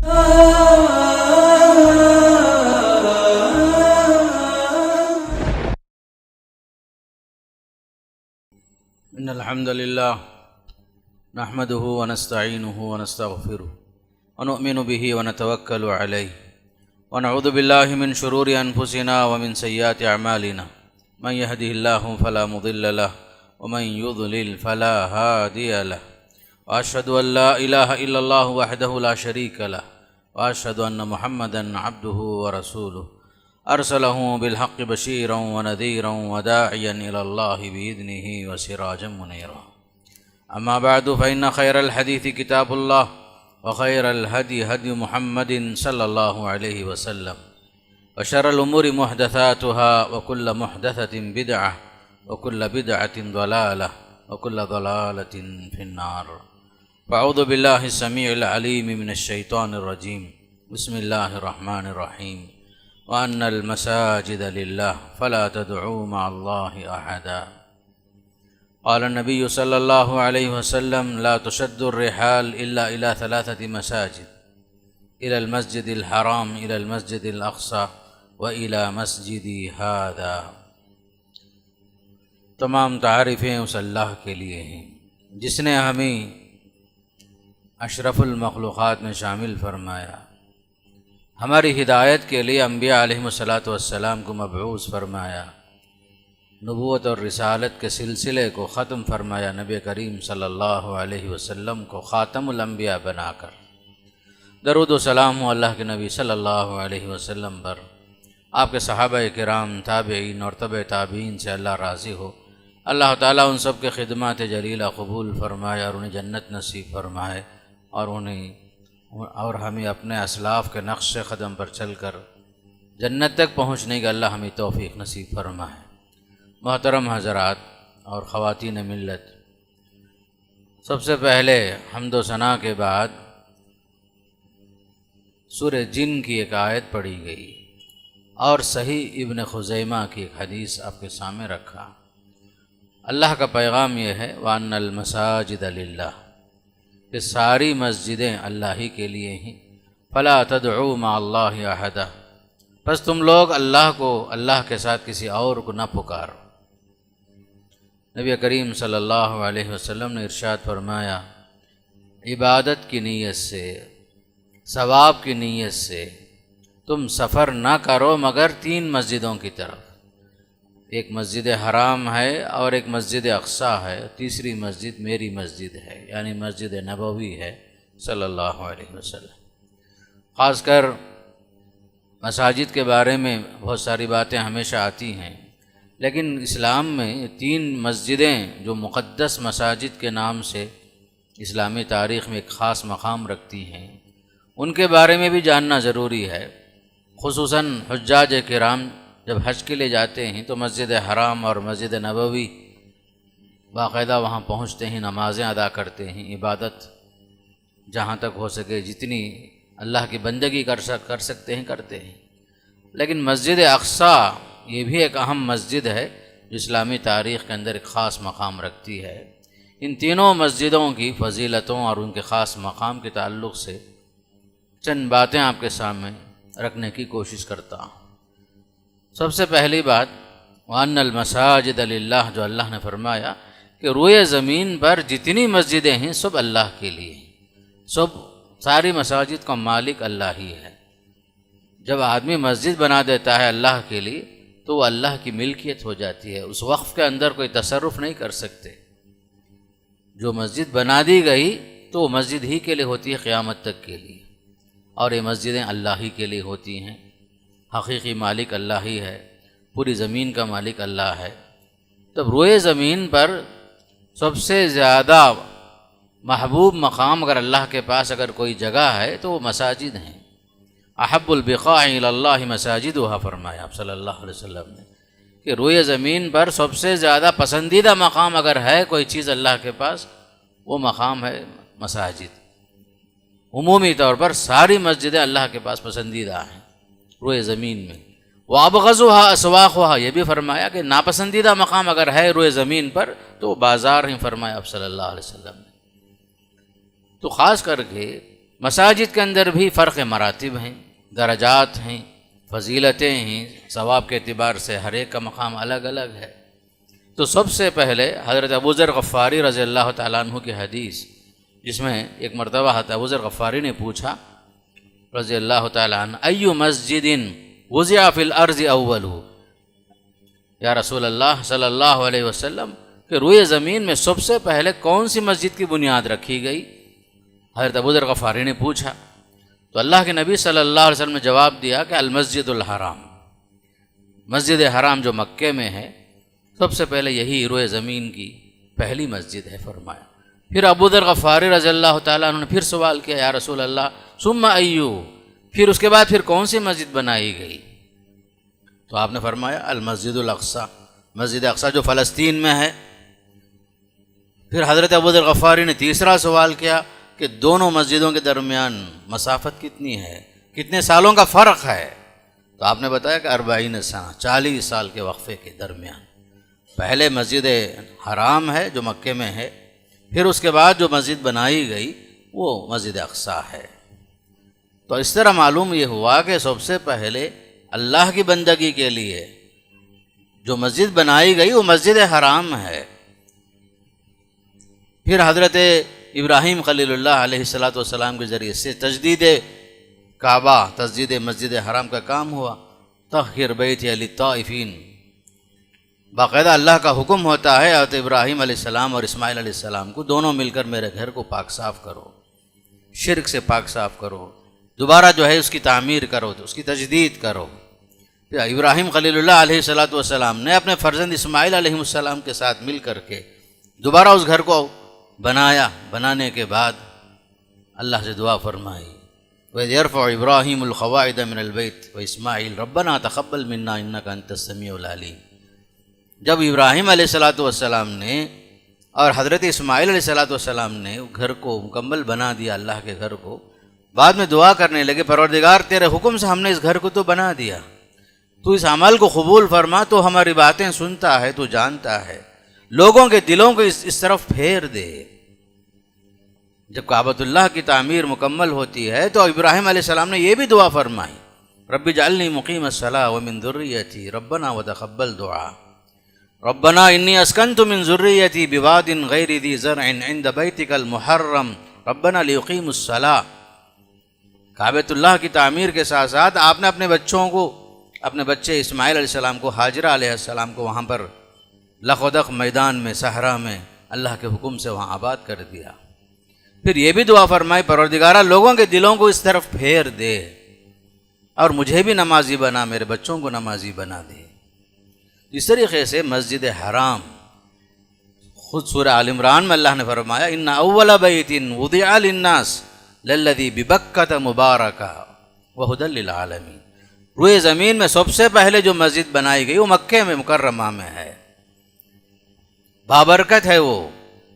إن الحمد لله نحمده ونستعينه ونستغفره ونؤمن به ونتوكل عليه ونعوذ بالله من شرور أنفسنا ومن سيئات أعمالنا من يهده الله فلا مضل له ومن يضلل فلا هادي له وأشهد أن لا إله إلا الله وحده لا شريك له وأشهد أن محمدا عبده ورسوله أرسله بالحق بشيرا ونذيرا وداعيا إلى الله بإذنه وسراجا منيرا أما بعد فإن خير الحديث كتاب الله وخير الهدي هدي محمد صلى الله عليه وسلم وشر الأمور محدثاتها وكل محدثة بدعة وكل بدعة ضلالة وكل ضلالة في النار فأعوذ بالله السميع العليم من الشيطان الرجيم بسم الله الرحمن الرحيم وأن المساجد لله فلا تدعوا مع الله أحدا قال النبي صلى الله عليه وسلم لا تشد الرحال إلا إلى 3 مساجد إلى المسجد الحرام إلى المسجد الأقصى وإلى مسجدي هذا۔ تمام تعریفیں اس اللہ کے لیے ہیں جس نے ہمیں اشرف المخلوقات میں شامل فرمایا، ہماری ہدایت کے لیے انبیاء علیہم الصلاۃ والسلام کو مبعوث فرمایا، نبوت اور رسالت کے سلسلے کو ختم فرمایا، نبی کریم صلی اللہ علیہ وسلم کو خاتم الانبیاء بنا کر۔ درود و سلام ہو اللہ کے نبی صلی اللہ علیہ وسلم پر، آپ کے صحابہ کرام، تابعین اور تبع تابعین سے اللہ راضی ہو۔ اللہ تعالیٰ ان سب کے خدمات جلیلہ قبول فرمائے اور انہیں جنت نصیب فرمائے اور ہمیں اپنے اسلاف کے نقش قدم پر چل کر جنت تک پہنچنے کا اللہ ہمیں توفیق نصیب فرمائے۔ محترم حضرات اور خواتین ملت، سب سے پہلے حمد و ثنا کے بعد سورہ جن کی ایک آیت پڑھی گئی اور صحیح ابن خزیمہ کی ایک حدیث آپ کے سامنے رکھا۔ اللہ کا پیغام یہ ہے وَأَنَّ الْمَسَاجِدَ لِلَّهِ، کہ ساری مسجدیں اللہ ہی کے لیے ہیں، فَلَا تَدْعُوا مَعَ اللَّهِ أَحَدًا، بس تم لوگ اللہ کو اللہ کے ساتھ کسی اور کو نہ پکارو۔ نبی کریم صلی اللہ علیہ وسلم نے ارشاد فرمایا، عبادت کی نیت سے، ثواب کی نیت سے تم سفر نہ کرو مگر 3 مسجدوں کی طرف، ایک مسجد حرام ہے اور ایک مسجد اقصی ہے، تیسری مسجد میری مسجد ہے یعنی مسجد نبوی ہے صلی اللہ علیہ وسلم۔ خاص کر مساجد کے بارے میں بہت ساری باتیں ہمیشہ آتی ہیں، لیکن اسلام میں 3 مسجدیں جو مقدس مساجد کے نام سے اسلامی تاریخ میں ایک خاص مقام رکھتی ہیں، ان کے بارے میں بھی جاننا ضروری ہے۔ خصوصاً حجاج کرام جب حج کے لیے جاتے ہیں تو مسجد حرام اور مسجد نبوی باقاعدہ وہاں پہنچتے ہیں، نمازیں ادا کرتے ہیں، عبادت جہاں تک ہو سکے جتنی اللہ کی بندگی کر سکتے ہیں کرتے ہیں۔ لیکن مسجد اقصی یہ بھی ایک اہم مسجد ہے جو اسلامی تاریخ کے اندر ایک خاص مقام رکھتی ہے۔ ان تینوں مسجدوں کی فضیلتوں اور ان کے خاص مقام کے تعلق سے چند باتیں آپ کے سامنے رکھنے کی کوشش کرتا ہوں۔ سب سے پہلی بات وَأَنَّ الْمَسَاجِدَ لِلَّهِ، جو اللہ نے فرمایا کہ روئے زمین پر جتنی مسجدیں ہیں سب اللہ کے لیے ہیں، ساری مساجد کا مالک اللہ ہی ہے۔ جب آدمی مسجد بنا دیتا ہے اللہ کے لیے تو وہ اللہ کی ملکیت ہو جاتی ہے، اس وقف کے اندر کوئی تصرف نہیں کر سکتے۔ جو مسجد بنا دی گئی تو وہ مسجد ہی کے لیے ہوتی ہے قیامت تک کے لیے، اور یہ مسجدیں اللہ ہی کے لیے ہوتی ہیں۔ حقیقی مالک اللہ ہی ہے، پوری زمین کا مالک اللہ ہے۔ تب روئے زمین پر سب سے زیادہ محبوب مقام اگر اللہ کے پاس اگر کوئی جگہ ہے تو وہ مساجد ہیں۔ احب البقاع الی اللہ مساجدها، فرمایا آپ صلی اللہ علیہ وسلم نے کہ روئے زمین پر سب سے زیادہ پسندیدہ مقام اگر ہے کوئی چیز اللہ کے پاس، وہ مقام ہے مساجد۔ عمومی طور پر ساری مسجدیں اللہ کے پاس پسندیدہ ہیں روئے زمین میں۔ وَأَبْغَضُهَا أَسْوَاقُهَا، یہ بھی فرمایا کہ ناپسندیدہ مقام اگر ہے روئے زمین پر تو بازار ہیں، فرمایا آپ صلی اللہ علیہ وسلم نے۔ تو خاص کر کے مساجد کے اندر بھی فرق مراتب ہیں، درجات ہیں، فضیلتیں ہیں، ثواب کے اعتبار سے ہر ایک کا مقام الگ الگ ہے۔ تو سب سے پہلے حضرت ابو ذر غفاری رضی اللہ تعالیٰ عنہ کی حدیث، جس میں ایک مرتبہ حضرت ابو ذر غفاری نے پوچھا رضی اللہ تعالیٰ عنہ، ایو مسجد وضع فی الارض اول، یا رسول اللہ صلی اللہ علیہ وسلم کہ روئے زمین میں سب سے پہلے کون سی مسجد کی بنیاد رکھی گئی؟ حضرت ابو ذر غفاری نے پوچھا تو اللہ کے نبی صلی اللہ علیہ وسلم نے جواب دیا کہ المسجد الحرام، مسجد حرام جو مکے میں ہے، سب سے پہلے یہی روئے زمین کی پہلی مسجد ہے فرمایا۔ پھر ابو ذر غفاری رضی اللہ تعالیٰ عنہ نے پھر سوال کیا، یا رسول اللہ ثم ایو، پھر اس کے بعد پھر کون سی مسجد بنائی گئی؟ تو آپ نے فرمایا المسجد الاقصی، مسجد اقصی جو فلسطین میں ہے۔ پھر حضرت ابو ذر غفاری نے تیسرا سوال کیا کہ دونوں مسجدوں کے درمیان مسافت کتنی ہے، کتنے سالوں کا فرق ہے؟ تو آپ نے بتایا کہ 40 سنہ، 40 سال کے وقفے کے درمیان پہلے مسجد حرام ہے جو مکے میں ہے، پھر اس کے بعد جو مسجد بنائی گئی وہ مسجد اقصی ہے۔ تو اس طرح معلوم یہ ہوا کہ سب سے پہلے اللہ کی بندگی کے لیے جو مسجد بنائی گئی وہ مسجد حرام ہے۔ پھر حضرت ابراہیم خلیل اللہ علیہ السلام کے ذریعے سے تجدید کعبہ، تجدید مسجد حرام کا کام ہوا۔ طہر بیتی للطائفین، باقاعدہ اللہ کا حکم ہوتا ہے حضرت ابراہیم علیہ السلام اور اسماعیل علیہ السلام کو، دونوں مل کر میرے گھر کو پاک صاف کرو، شرک سے پاک صاف کرو، دوبارہ جو ہے اس کی تعمیر کرو، تو اس کی تجدید کرو۔ پھر ابراہیم خلیل اللہ علیہ السلام نے اپنے فرزند اسماعیل علیہ السلام کے ساتھ مل کر کے دوبارہ اس گھر کو بنایا۔ بنانے کے بعد اللہ سے دعا فرمائی، وَإِذْ يَرْفَعُ إِبْرَاهِيمُ الْقَوَاعِدَ مِنَ الْبَيْتِ وَإِسْمَاعِيلُ رَبَّنَا تَقَبَّلْ مِنَّا إِنَّكَ أَنْتَ السَّمِيعُ الْعَلِيمُ۔ جب ابراہیم علیہ السلام نے اور حضرت اسماعیل علیہ السلام نے گھر کو مکمل بنا دیا، اللہ کے گھر کو، بعد میں دعا کرنے لگے، پروردگار تیرے حکم سے ہم نے اس گھر کو تو بنا دیا، تو اس عمل کو قبول فرما، تو ہماری باتیں سنتا ہے، تو جانتا ہے، لوگوں کے دلوں کو اس طرف پھیر دے۔ جب کعبۃ اللہ کی تعمیر مکمل ہوتی ہے تو ابراہیم علیہ السلام نے یہ بھی دعا فرمائی، رب اجعلنی مقیم الصلاۃ ومن ذریتی ربنا وتقبل دعا، ربنا انی اسکنت من ذریتی بواد غیر ذی زرع عند بیتک المحرم ربنا لیقیموا الصلاۃ۔ کعبۃ اللہ کی تعمیر کے ساتھ ساتھ آپ نے اپنے بچوں کو، اپنے بچے اسماعیل علیہ السلام کو، ہاجرہ علیہ السلام کو وہاں پر لخودق میدان میں، صحرا میں اللہ کے حکم سے وہاں آباد کر دیا۔ پھر یہ بھی دعا فرمائی، پروردگارہ لوگوں کے دلوں کو اس طرف پھیر دے اور مجھے بھی نمازی بنا، میرے بچوں کو نمازی بنا دے۔ اس طریقے سے مسجد حرام، خود سورہ آل عمران میں اللہ نے فرمایا ان اول بیت وضع للناس للذی ببکۃ مبارکہ وہدی للعالمین، روئے زمین میں سب سے پہلے جو مسجد بنائی گئی وہ مکے میں مکرمہ میں ہے، بابرکت ہے، وہ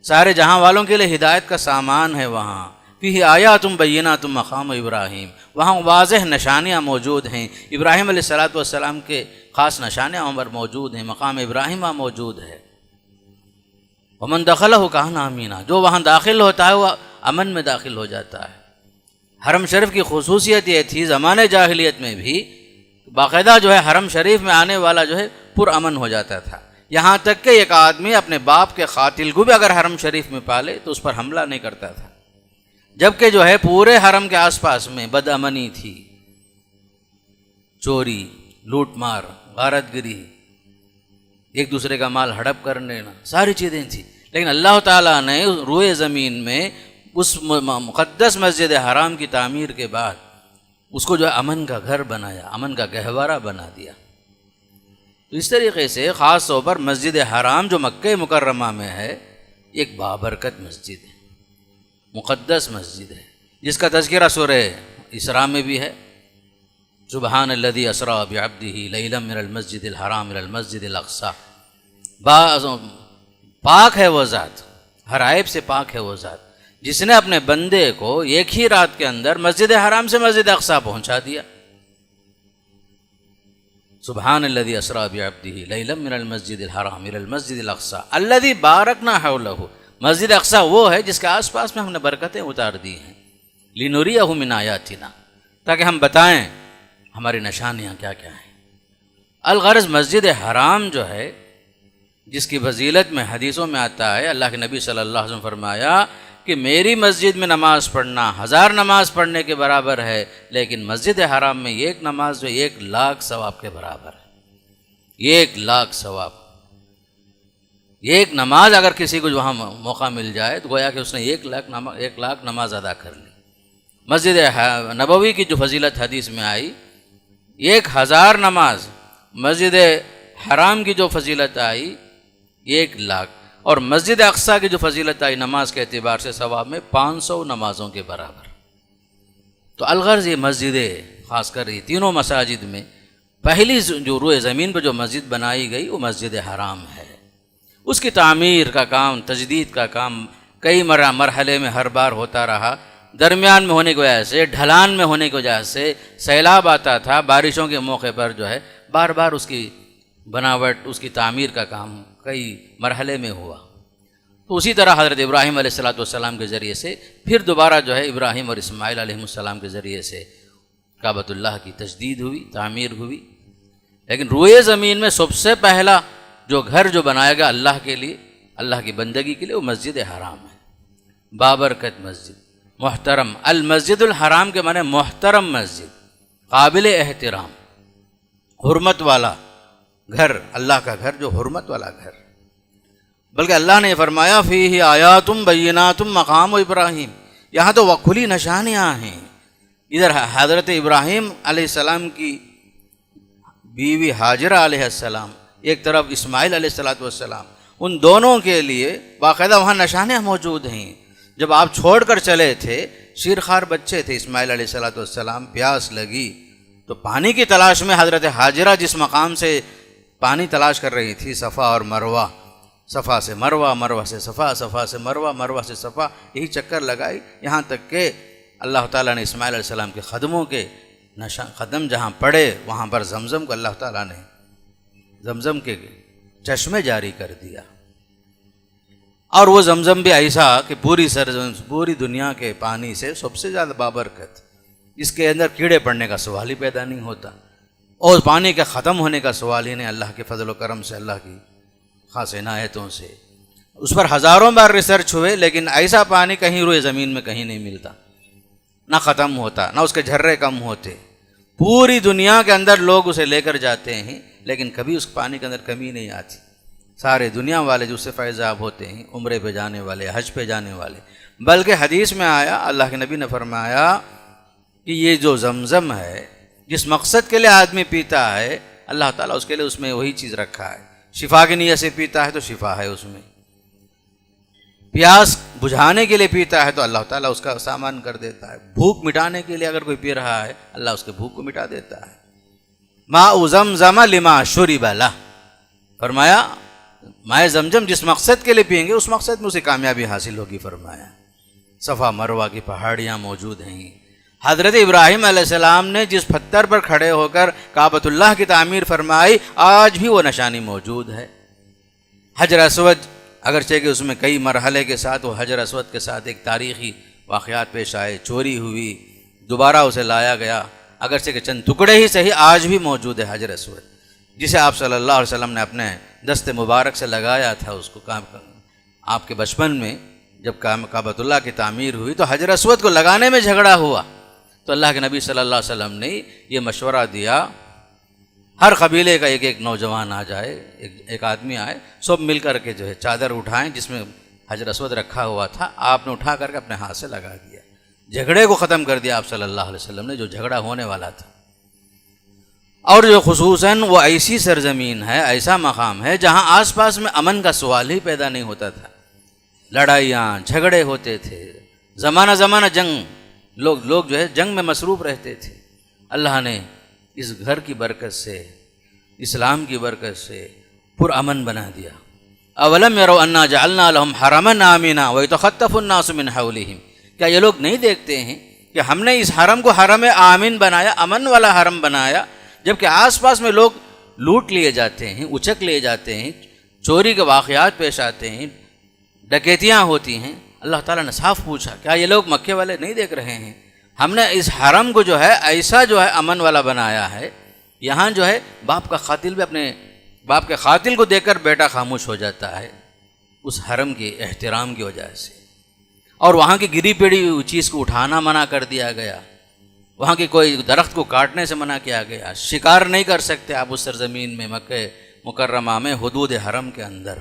سارے جہاں والوں کے لیے ہدایت کا سامان ہے۔ وہاں فیہ آیات بینات مقام ابراہیم، وہاں واضح نشانیاں موجود ہیں، ابراہیم علیہ السلام کے خاص نشانیاں وہاں پر موجود ہیں، مقام ابراہیم وہاں موجود ہے۔ ومن دخلہ کان آمینہ، جو وہاں داخل ہوتا ہے وہ امن میں داخل ہو جاتا ہے۔ حرم شریف کی خصوصیت یہ تھی زمانے جاہلیت میں بھی باقاعدہ جو ہے حرم شریف میں آنے والا جو ہے پرامن ہو جاتا تھا، یہاں تک کہ ایک آدمی اپنے باپ کے قاتل کو بھی اگر حرم شریف میں پالے تو اس پر حملہ نہیں کرتا تھا، جبکہ جو ہے پورے حرم کے آس پاس میں بد امنی تھی، چوری، لوٹ مار، غارت گری، ایک دوسرے کا مال ہڑپ کر لینا، ساری چیزیں تھیں۔ لیکن اللہ تعالیٰ نے روئے زمین میں اس مقدس مسجد حرام کی تعمیر کے بعد اس کو جو ہے امن کا گھر بنایا، امن کا گہوارہ بنا دیا۔ تو اس طریقے سے خاص طور پر مسجد حرام جو مکہ مکرمہ میں ہے ایک بابرکت مسجد ہے، مقدس مسجد ہے، جس کا تذکرہ سورہ اسراء میں بھی ہے، سبحان الذی اسریٰ بعبدہ لیلا من المسجد الحرام الی المسجد الاقصی۔ پاک ہے وہ ذات، ہر عیب سے پاک ہے وہ ذات جس نے اپنے بندے کو ایک ہی رات کے اندر مسجد حرام سے مسجد اقصی پہنچا دیا۔ سبحان الذی اسریٰ بعبدہ لیلا من المسجد الحرام الی المسجد الاقصی الذی بارکنا حولہ، مسجد اقصی وہ ہے جس کے آس پاس میں ہم نے برکتیں اتار دی ہیں۔ لِنُرِيَهُ مِنْ آیَاتِنَا، تاکہ ہم بتائیں ہماری نشانیاں کیا کیا ہیں۔ الغرض مسجد حرام جو ہے، جس کی فضیلت میں حدیثوں میں آتا ہے، اللہ کے نبی صلی اللہ علیہ وسلم فرمایا کہ میری مسجد میں نماز پڑھنا 1000 نماز پڑھنے کے برابر ہے، لیکن مسجد حرام میں ایک نماز جو 1,00,000 ثواب کے برابر ہے۔ 1,00,000 ثواب۔ ایک نماز اگر کسی کو وہاں موقع مل جائے تو گویا کہ اس نے 1,00,000 نماز ادا کر لی۔ مسجد نبوی کی جو فضیلت حدیث میں آئی، 1000 نماز، مسجد حرام کی جو فضیلت آئی 1,00,000، اور مسجد اقصیٰ کی جو فضیلت آئی نماز کے اعتبار سے ثواب میں 500 نمازوں کے برابر۔ تو الغرض یہ مسجدیں، خاص کر یہ تینوں مساجد میں پہلی جو روئے زمین پہ جو مسجد بنائی گئی وہ مسجد حرام ہے۔ اس کی تعمیر کا کام، تجدید کا کام کئی مرحلے میں ہر بار ہوتا رہا۔ درمیان میں ہونے کی وجہ سے، ڈھلان میں ہونے کی وجہ سے سیلاب آتا تھا، بارشوں کے موقع پر جو ہے بار بار اس کی بناوٹ، اس کی تعمیر کا کام کئی مرحلے میں ہوا۔ تو اسی طرح حضرت ابراہیم علیہ السلام کے ذریعے سے پھر دوبارہ جو ہے ابراہیم اور اسماعیل علیہ السلام کے ذریعے سے کعبۃ اللہ کی تجدید ہوئی، تعمیر ہوئی۔ لیکن روئے زمین میں سب سے پہلا جو گھر جو بنایا گیا اللہ کے لیے، اللہ کی بندگی کے لیے، وہ مسجد حرام ہے، بابرکت مسجد، محترم۔ المسجد الحرام کے معنی محترم مسجد، قابل احترام، حرمت والا گھر، اللہ کا گھر جو حرمت والا گھر۔ بلکہ اللہ نے فرمایا فیہ آیات بینات مقام ابراہیم، یہاں تو وہ کھلی نشانیاں ہیں۔ ادھر حضرت ابراہیم علیہ السلام کی بیوی ہاجرہ علیہ السلام، ایک طرف اسماعیل علیہ السلام، ان دونوں کے لیے باقاعدہ وہاں نشانیاں موجود ہیں۔ جب آپ چھوڑ کر چلے تھے، شیرخوار بچے تھے اسماعیل علیہ السلام، پیاس لگی تو پانی کی تلاش میں حضرت ہاجرہ جس مقام سے پانی تلاش کر رہی تھی، صفا اور مروہ، صفا سے مروہ، مروہ سے صفا، صفا سے مروہ، مروہ سے صفا، یہی چکر لگائی، یہاں تک کہ اللہ تعالیٰ نے اسماعیل علیہ السلام کے قدموں کے قدم جہاں پڑے وہاں پر زمزم کو اللہ تعالیٰ نے زمزم کے چشمے جاری کر دیا۔ اور وہ زمزم بھی ایسا کہ پوری دنیا کے پانی سے سب سے زیادہ بابرکت، اس کے اندر کیڑے پڑنے کا سوال ہی پیدا نہیں ہوتا، اور پانی کے ختم ہونے کا سوال ہی نہیں، اللہ کے فضل و کرم سے، اللہ کی خاص عنایتوں سے۔ اس پر ہزاروں بار ریسرچ ہوئے، لیکن ایسا پانی کہیں روئے زمین میں کہیں نہیں ملتا، نہ ختم ہوتا، نہ اس کے جھرے کم ہوتے۔ پوری دنیا کے اندر لوگ اسے لے کر جاتے ہیں، لیکن کبھی اس پانی کے اندر کمی نہیں آتی۔ سارے دنیا والے جو اس سے فیضاب ہوتے ہیں، عمرے پہ جانے والے، حج پہ جانے والے۔ بلکہ حدیث میں آیا، اللہ کے نبی نے فرمایا کہ یہ جو زمزم ہے، جس مقصد کے لیے آدمی پیتا ہے، اللہ تعالیٰ اس کے لیے اس میں وہی چیز رکھا ہے۔ شفا کی نیت سے پیتا ہے تو شفا ہے اس میں، پیاس بجھانے کے لیے پیتا ہے تو اللہ تعالیٰ اس کا سامان کر دیتا ہے، بھوک مٹانے کے لیے اگر کوئی پی رہا ہے اللہ اس کے بھوک کو مٹا دیتا ہے۔ ماء زمزم لما شرب لہ، فرمایا مائے زمزم جس مقصد کے لیے پئیں گے اس مقصد میں اسے کامیابی حاصل ہوگی۔ فرمایا صفا مروہ کی پہاڑیاں موجود ہیں۔ حضرت ابراہیم علیہ السلام نے جس پتھر پر کھڑے ہو کر کعبۃ اللہ کی تعمیر فرمائی، آج بھی وہ نشانی موجود ہے۔ حجر اسود، اگرچہ کہ اس میں کئی مرحلے کے ساتھ وہ حجر اسود کے ساتھ ایک تاریخی واقعات پیش آئے، چوری ہوئی، دوبارہ اسے لایا گیا، اگرچہ کہ چند ٹکڑے ہی صحیح آج بھی موجود ہے حجر اسود، جسے آپ صلی اللہ علیہ وسلم نے اپنے دست مبارک سے لگایا تھا۔ اس کو آپ کے بچپن میں جب کعبۃ اللہ کی تعمیر ہوئی تو حجر اسود کو لگانے میں جھگڑا ہوا، تو اللہ کے نبی صلی اللہ علیہ وسلم نے یہ مشورہ دیا، ہر قبیلے کا ایک نوجوان آ جائے، ایک آدمی آئے، سب مل کر کے جو ہے چادر اٹھائیں جس میں حجر اسود رکھا ہوا تھا، آپ نے اٹھا کر کے اپنے ہاتھ سے لگا دیا، جھگڑے کو ختم کر دیا آپ صلی اللہ علیہ وسلم نے، جو جھگڑا ہونے والا تھا۔ اور جو خصوصاً وہ ایسی سرزمین ہے، ایسا مقام ہے جہاں آس پاس میں امن کا سوال ہی پیدا نہیں ہوتا تھا، لڑائیاں جھگڑے ہوتے تھے، زمانہ جنگ، لوگ جو ہے جنگ میں مصروف رہتے تھے۔ اللہ نے اس گھر کی برکت سے، اسلام کی برکت سے پرامن بنا دیا۔ اولم یروا انا جعلنا لهم حرما آمنا ويتخطف الناس من حولهم، کیا یہ لوگ نہیں دیکھتے ہیں کہ ہم نے اس حرم کو حرم آمن بنایا، امن والا حرم بنایا، جبکہ آس پاس میں لوگ لوٹ لیے جاتے ہیں، اچک لیے جاتے ہیں، چوری کے واقعات پیش آتے ہیں، ڈکیتیاں ہوتی ہیں، اللہ تعالیٰ نے صاف پوچھا کیا یہ لوگ مکے والے نہیں دیکھ رہے ہیں؟ ہم نے اس حرم کو جو ہے ایسا جو ہے امن والا بنایا ہے، یہاں جو ہے باپ کا قاتل بھی اپنے باپ کے قاتل کو دیکھ کر بیٹا خاموش ہو جاتا ہے اس حرم کے احترام کی وجہ سے، اور وہاں کی گری پڑی ہوئی چیز کو اٹھانا منع کر دیا گیا، وہاں کی کوئی درخت کو کاٹنے سے منع کیا گیا، شکار نہیں کر سکتے آپ اس سرزمین میں، مکہ مکرمہ میں حدود حرم کے اندر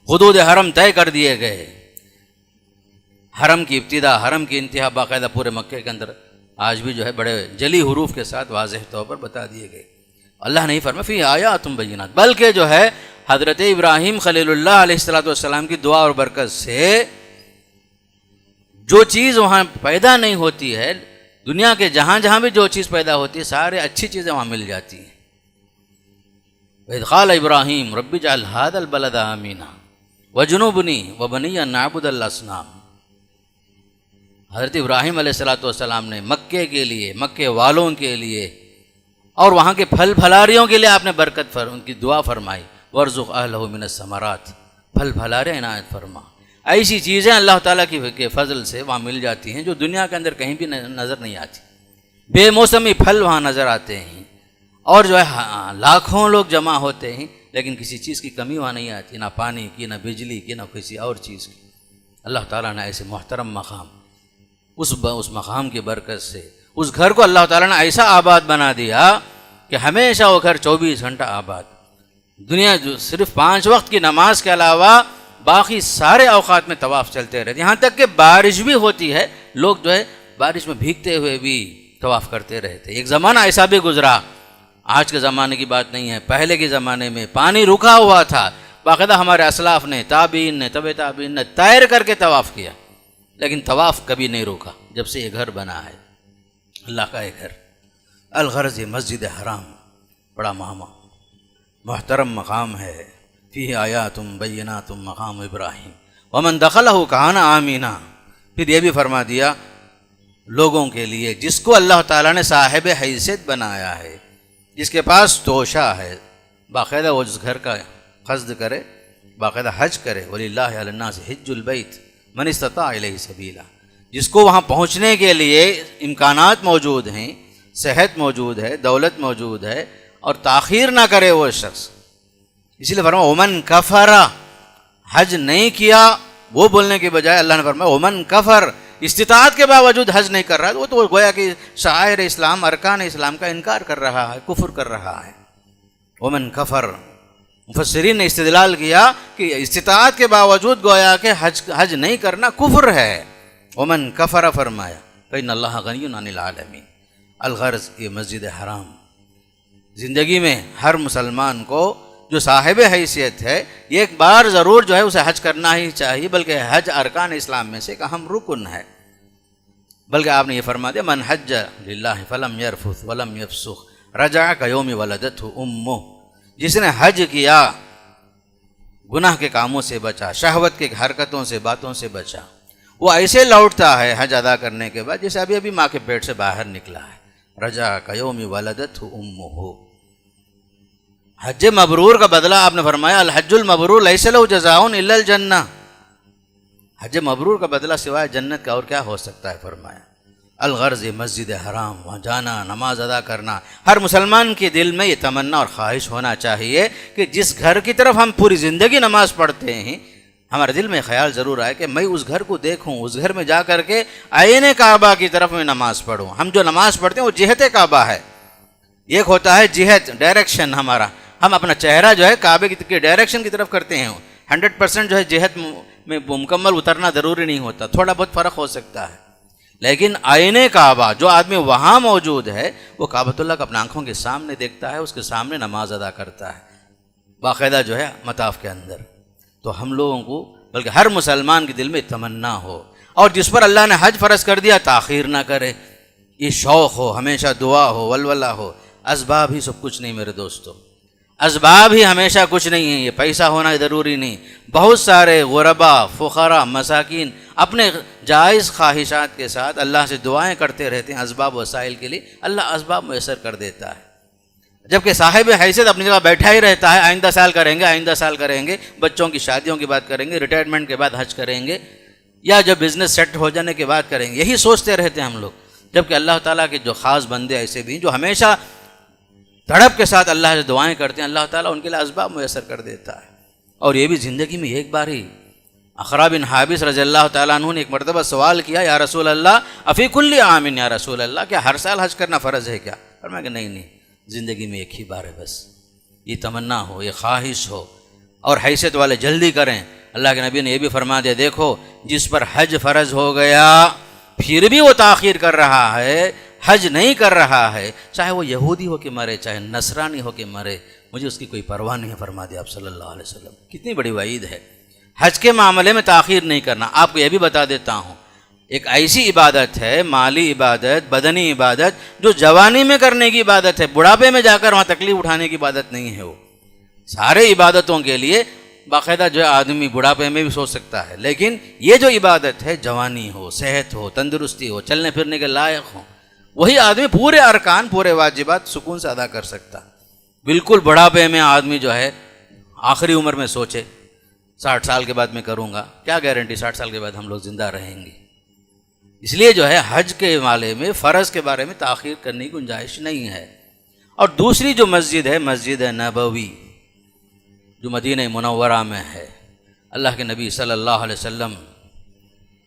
حدود حرم طے کر دیے گئے، حرم کی ابتدا حرم کی انتہا باقاعدہ پورے مکے کے اندر آج بھی جو ہے بڑے جلی حروف کے ساتھ واضح طور پر بتا دیے گئے۔ اللہ نہیں فرمایا فی آیات بینات، بلکہ جو ہے حضرت ابراہیم خلیل اللہ علیہ السلام کی دعا اور برکت سے جو چیز وہاں پیدا نہیں ہوتی ہے، دنیا کے جہاں جہاں بھی جو چیز پیدا ہوتی ہے سارے اچھی چیزیں وہاں مل جاتی ہیں۔ وَإِذْ قَالَ إِبْرَاهِيمُ رَبِّ اجْعَلْ هَٰذَا الْبَلَدَ آمِنًا وَاجْنُبْنِي وَبَنِيَّ أَن نَّعْبُدَ الْأَصْنَامَ۔ حضرت ابراہیم علیہ السلام نے مکے کے لیے، مکے والوں کے لیے اور وہاں کے پھل پھلاریوں کے لیے آپ نے برکت ان کی دعا فرمائی، وَارْزُقْ أَهْلَهُ مِنَ الثَّمَرَاتِ، پھل پھلاریاں عنایت فرما۔ ایسی چیزیں اللہ تعالیٰ کے فضل سے وہاں مل جاتی ہیں جو دنیا کے اندر کہیں بھی نظر نہیں آتی، بے موسمی پھل وہاں نظر آتے ہیں، اور جو ہے لاکھوں لوگ جمع ہوتے ہیں لیکن کسی چیز کی کمی وہاں نہیں آتی، نہ پانی کی، نہ بجلی کی، نہ کسی اور چیز کی۔ اللہ تعالیٰ نے ایسے محترم مقام، اس مقام کی برکت سے اس گھر کو اللہ تعالیٰ نے ایسا آباد بنا دیا کہ ہمیشہ وہ گھر 24 گھنٹہ آباد، دنیا جو صرف 5 وقت کی نماز کے علاوہ باقی سارے اوقات میں طواف چلتے رہتے، یہاں تک کہ بارش بھی ہوتی ہے لوگ جو ہے بارش میں بھیگتے ہوئے بھی طواف کرتے رہتے۔ ایک زمانہ ایسا بھی گزرا، آج کے زمانے کی بات نہیں ہے، پہلے کے زمانے میں پانی رکا ہوا تھا، باقاعدہ ہمارے اسلاف نے، تابعین نے، تبع تابعین نے تیر کر کے طواف کیا، لیکن طواف کبھی نہیں روکا جب سے یہ گھر بنا ہے اللہ کا یہ گھر۔ الغرض یہ مسجد حرام بڑا محترم مقام ہے، فیہ آیات بینات مقام ابراہیم ومن دخلہ کان آمینہ۔ پھر یہ بھی فرما دیا لوگوں کے لیے جس کو اللہ تعالیٰ نے صاحب حیثیت بنایا ہے، جس کے پاس توشہ ہے، باقاعدہ وہ جس گھر کا قصد کرے، باقاعدہ حج کرے، وَلِلَّهِ عَلَى النَّاسِ حِجُّ الْبَيْتِ مَنِ اسْتَطَاعَ إِلَيْهِ سَبِيلًا، جس کو وہاں پہنچنے کے لیے امکانات موجود ہیں، صحت موجود ہے، دولت موجود ہے، اور تاخیر نہ کرے وہ شخص۔ اسی لیے فرمایا ومن کفر، حج نہیں کیا وہ بولنے کے بجائے اللہ نے فرمایا ومن کفر، استطاعت کے باوجود حج نہیں کر رہا ہے وہ تو گویا کہ شعائر اسلام، ارکان اسلام کا انکار کر رہا ہے، کفر کر رہا ہے۔ ومن کفر، مفسرین نے استدلال کیا کہ استطاعت کے باوجود گویا کہ حج نہیں کرنا کفر ہے۔ ومن کفر فرمایا فإن اللہ غنی عن العالمین۔ الغرض یہ مسجد حرام زندگی میں ہر مسلمان کو جو صاحب حیثیت ہے یہ ایک بار ضرور جو ہے اسے حج کرنا ہی چاہیے، بلکہ حج ارکان اسلام میں سے ایک اہم رکن ہے۔ بلکہ آپ نے یہ فرما دیا من حج للہ فلم یرفث ولم یفسق رجع کیوم ولدتہ امہ، جس نے حج کیا، گناہ کے کاموں سے بچا، شہوت کے حرکتوں سے، باتوں سے بچا، وہ ایسے لوٹتا ہے حج ادا کرنے کے بعد جیسے ابھی ماں کے پیٹ سے باہر نکلا ہے۔ رجع کیوم ولدتہ امہ، حج مبرور کا بدلہ آپ نے فرمایا الحج المبرور لیس لہ جزاء الا الجنہ، حج مبرور کا بدلہ سوائے جنت کا اور کیا ہو سکتا ہے فرمایا۔ الغرض مسجد حرام، وہاں جانا، نماز ادا کرنا، ہر مسلمان کے دل میں یہ تمنا اور خواہش ہونا چاہیے کہ جس گھر کی طرف ہم پوری زندگی نماز پڑھتے ہیں ہمارے دل میں خیال ضرور آئے کہ میں اس گھر کو دیکھوں، اس گھر میں جا کر کے عین کعبہ کی طرف میں نماز پڑھوں۔ ہم جو نماز پڑھتے ہیں وہ جہت کعبہ ہے، ایک ہوتا ہے جہت، ڈائریکشن ہمارا، ہم اپنا چہرہ جو ہے کعبے کی ڈائریکشن کی طرف کرتے ہیں، 100% جو ہے جہت میں مکمل اترنا ضروری نہیں ہوتا، تھوڑا بہت فرق ہو سکتا ہے، لیکن عین کعبہ جو آدمی وہاں موجود ہے وہ کعبۃ اللہ کو اپنے آنکھوں کے سامنے دیکھتا ہے، اس کے سامنے نماز ادا کرتا ہے باقاعدہ جو ہے مطاف کے اندر۔ تو ہم لوگوں کو بلکہ ہر مسلمان کے دل میں تمنا ہو، اور جس پر اللہ نے حج فرض کر دیا تاخیر نہ کرے، یہ شوق ہو، ہمیشہ دعا ہو، ولولہ ہو۔ اسباب ہی سب کچھ نہیں میرے دوستو، اسباب ہی ہمیشہ کچھ نہیں ہے، یہ پیسہ ہونا ضروری نہیں۔ بہت سارے غربا، فقراء، مساکین اپنے جائز خواہشات کے ساتھ اللہ سے دعائیں کرتے رہتے ہیں اسباب وسائل کے لیے، اللہ اسباب میسر کر دیتا ہے، جبکہ صاحب حیثیت اپنی جگہ بیٹھا ہی رہتا ہے، آئندہ سال کریں گے، آئندہ سال کریں گے، بچوں کی شادیوں کی بات کریں گے، ریٹائرمنٹ کے بعد حج کریں گے، یا جب بزنس سیٹ ہو جانے کے بعد کریں گے، یہی سوچتے رہتے ہیں ہم لوگ، جبکہ اللہ تعالیٰ کے جو خاص بندے ایسے بھی ہیں جو ہمیشہ تڑپ کے ساتھ اللہ سے دعائیں کرتے ہیں، اللہ تعالیٰ ان کے لیے اسباب میسر کر دیتا ہے۔ اور یہ بھی زندگی میں ایک بار ہی۔ اقرا بن حابس رضی اللہ تعالیٰ عنہ نے ایک مرتبہ سوال کیا، یا رسول اللہ افی کل عام یا رسول اللہ، کیا ہر سال حج کرنا فرض ہے کیا؟ فرمایا کہ نہیں، زندگی میں ایک ہی بار ہے بس۔ یہ تمنا ہو، یہ خواہش ہو، اور حیثیت والے جلدی کریں۔ اللہ کے نبی نے یہ بھی فرما دیا، دیکھو جس پر حج فرض ہو گیا پھر بھی وہ تاخیر کر رہا ہے، حج نہیں کر رہا ہے، چاہے وہ یہودی ہو کے مرے، چاہے نصرانی ہو کے مرے، مجھے اس کی کوئی پرواہ نہیں ہے، فرما دیا آپ صلی اللہ علیہ وسلم۔ کتنی بڑی وعید ہے۔ حج کے معاملے میں تاخیر نہیں کرنا۔ آپ کو یہ بھی بتا دیتا ہوں، ایک ایسی عبادت ہے، مالی عبادت، بدنی عبادت، جو جوانی میں کرنے کی عبادت ہے، بڑھاپے میں جا کر وہاں تکلیف اٹھانے کی عبادت نہیں ہے۔ وہ سارے عبادتوں کے لیے باقاعدہ جو آدمی بڑھاپے میں بھی سوچ سکتا ہے، لیکن یہ جو عبادت ہے، جوانی ہو، صحت ہو، تندرستی ہو، چلنے پھرنے کے لائق ہو، وہی آدمی پورے ارکان، پورے واجبات سکون سے ادا کر سکتا۔ بالکل بڑھاپے میں آدمی جو ہے آخری عمر میں سوچے 60 سال کے بعد میں کروں گا، کیا گارنٹی 60 سال کے بعد ہم لوگ زندہ رہیں گے؟ اس لیے جو ہے حج کے معاملے میں، فرض کے بارے میں تاخیر کرنے کی گنجائش نہیں ہے۔ اور دوسری جو مسجد ہے، مسجد نبوی، جو مدینہ منورہ میں ہے۔ اللہ کے نبی صلی اللہ علیہ وسلم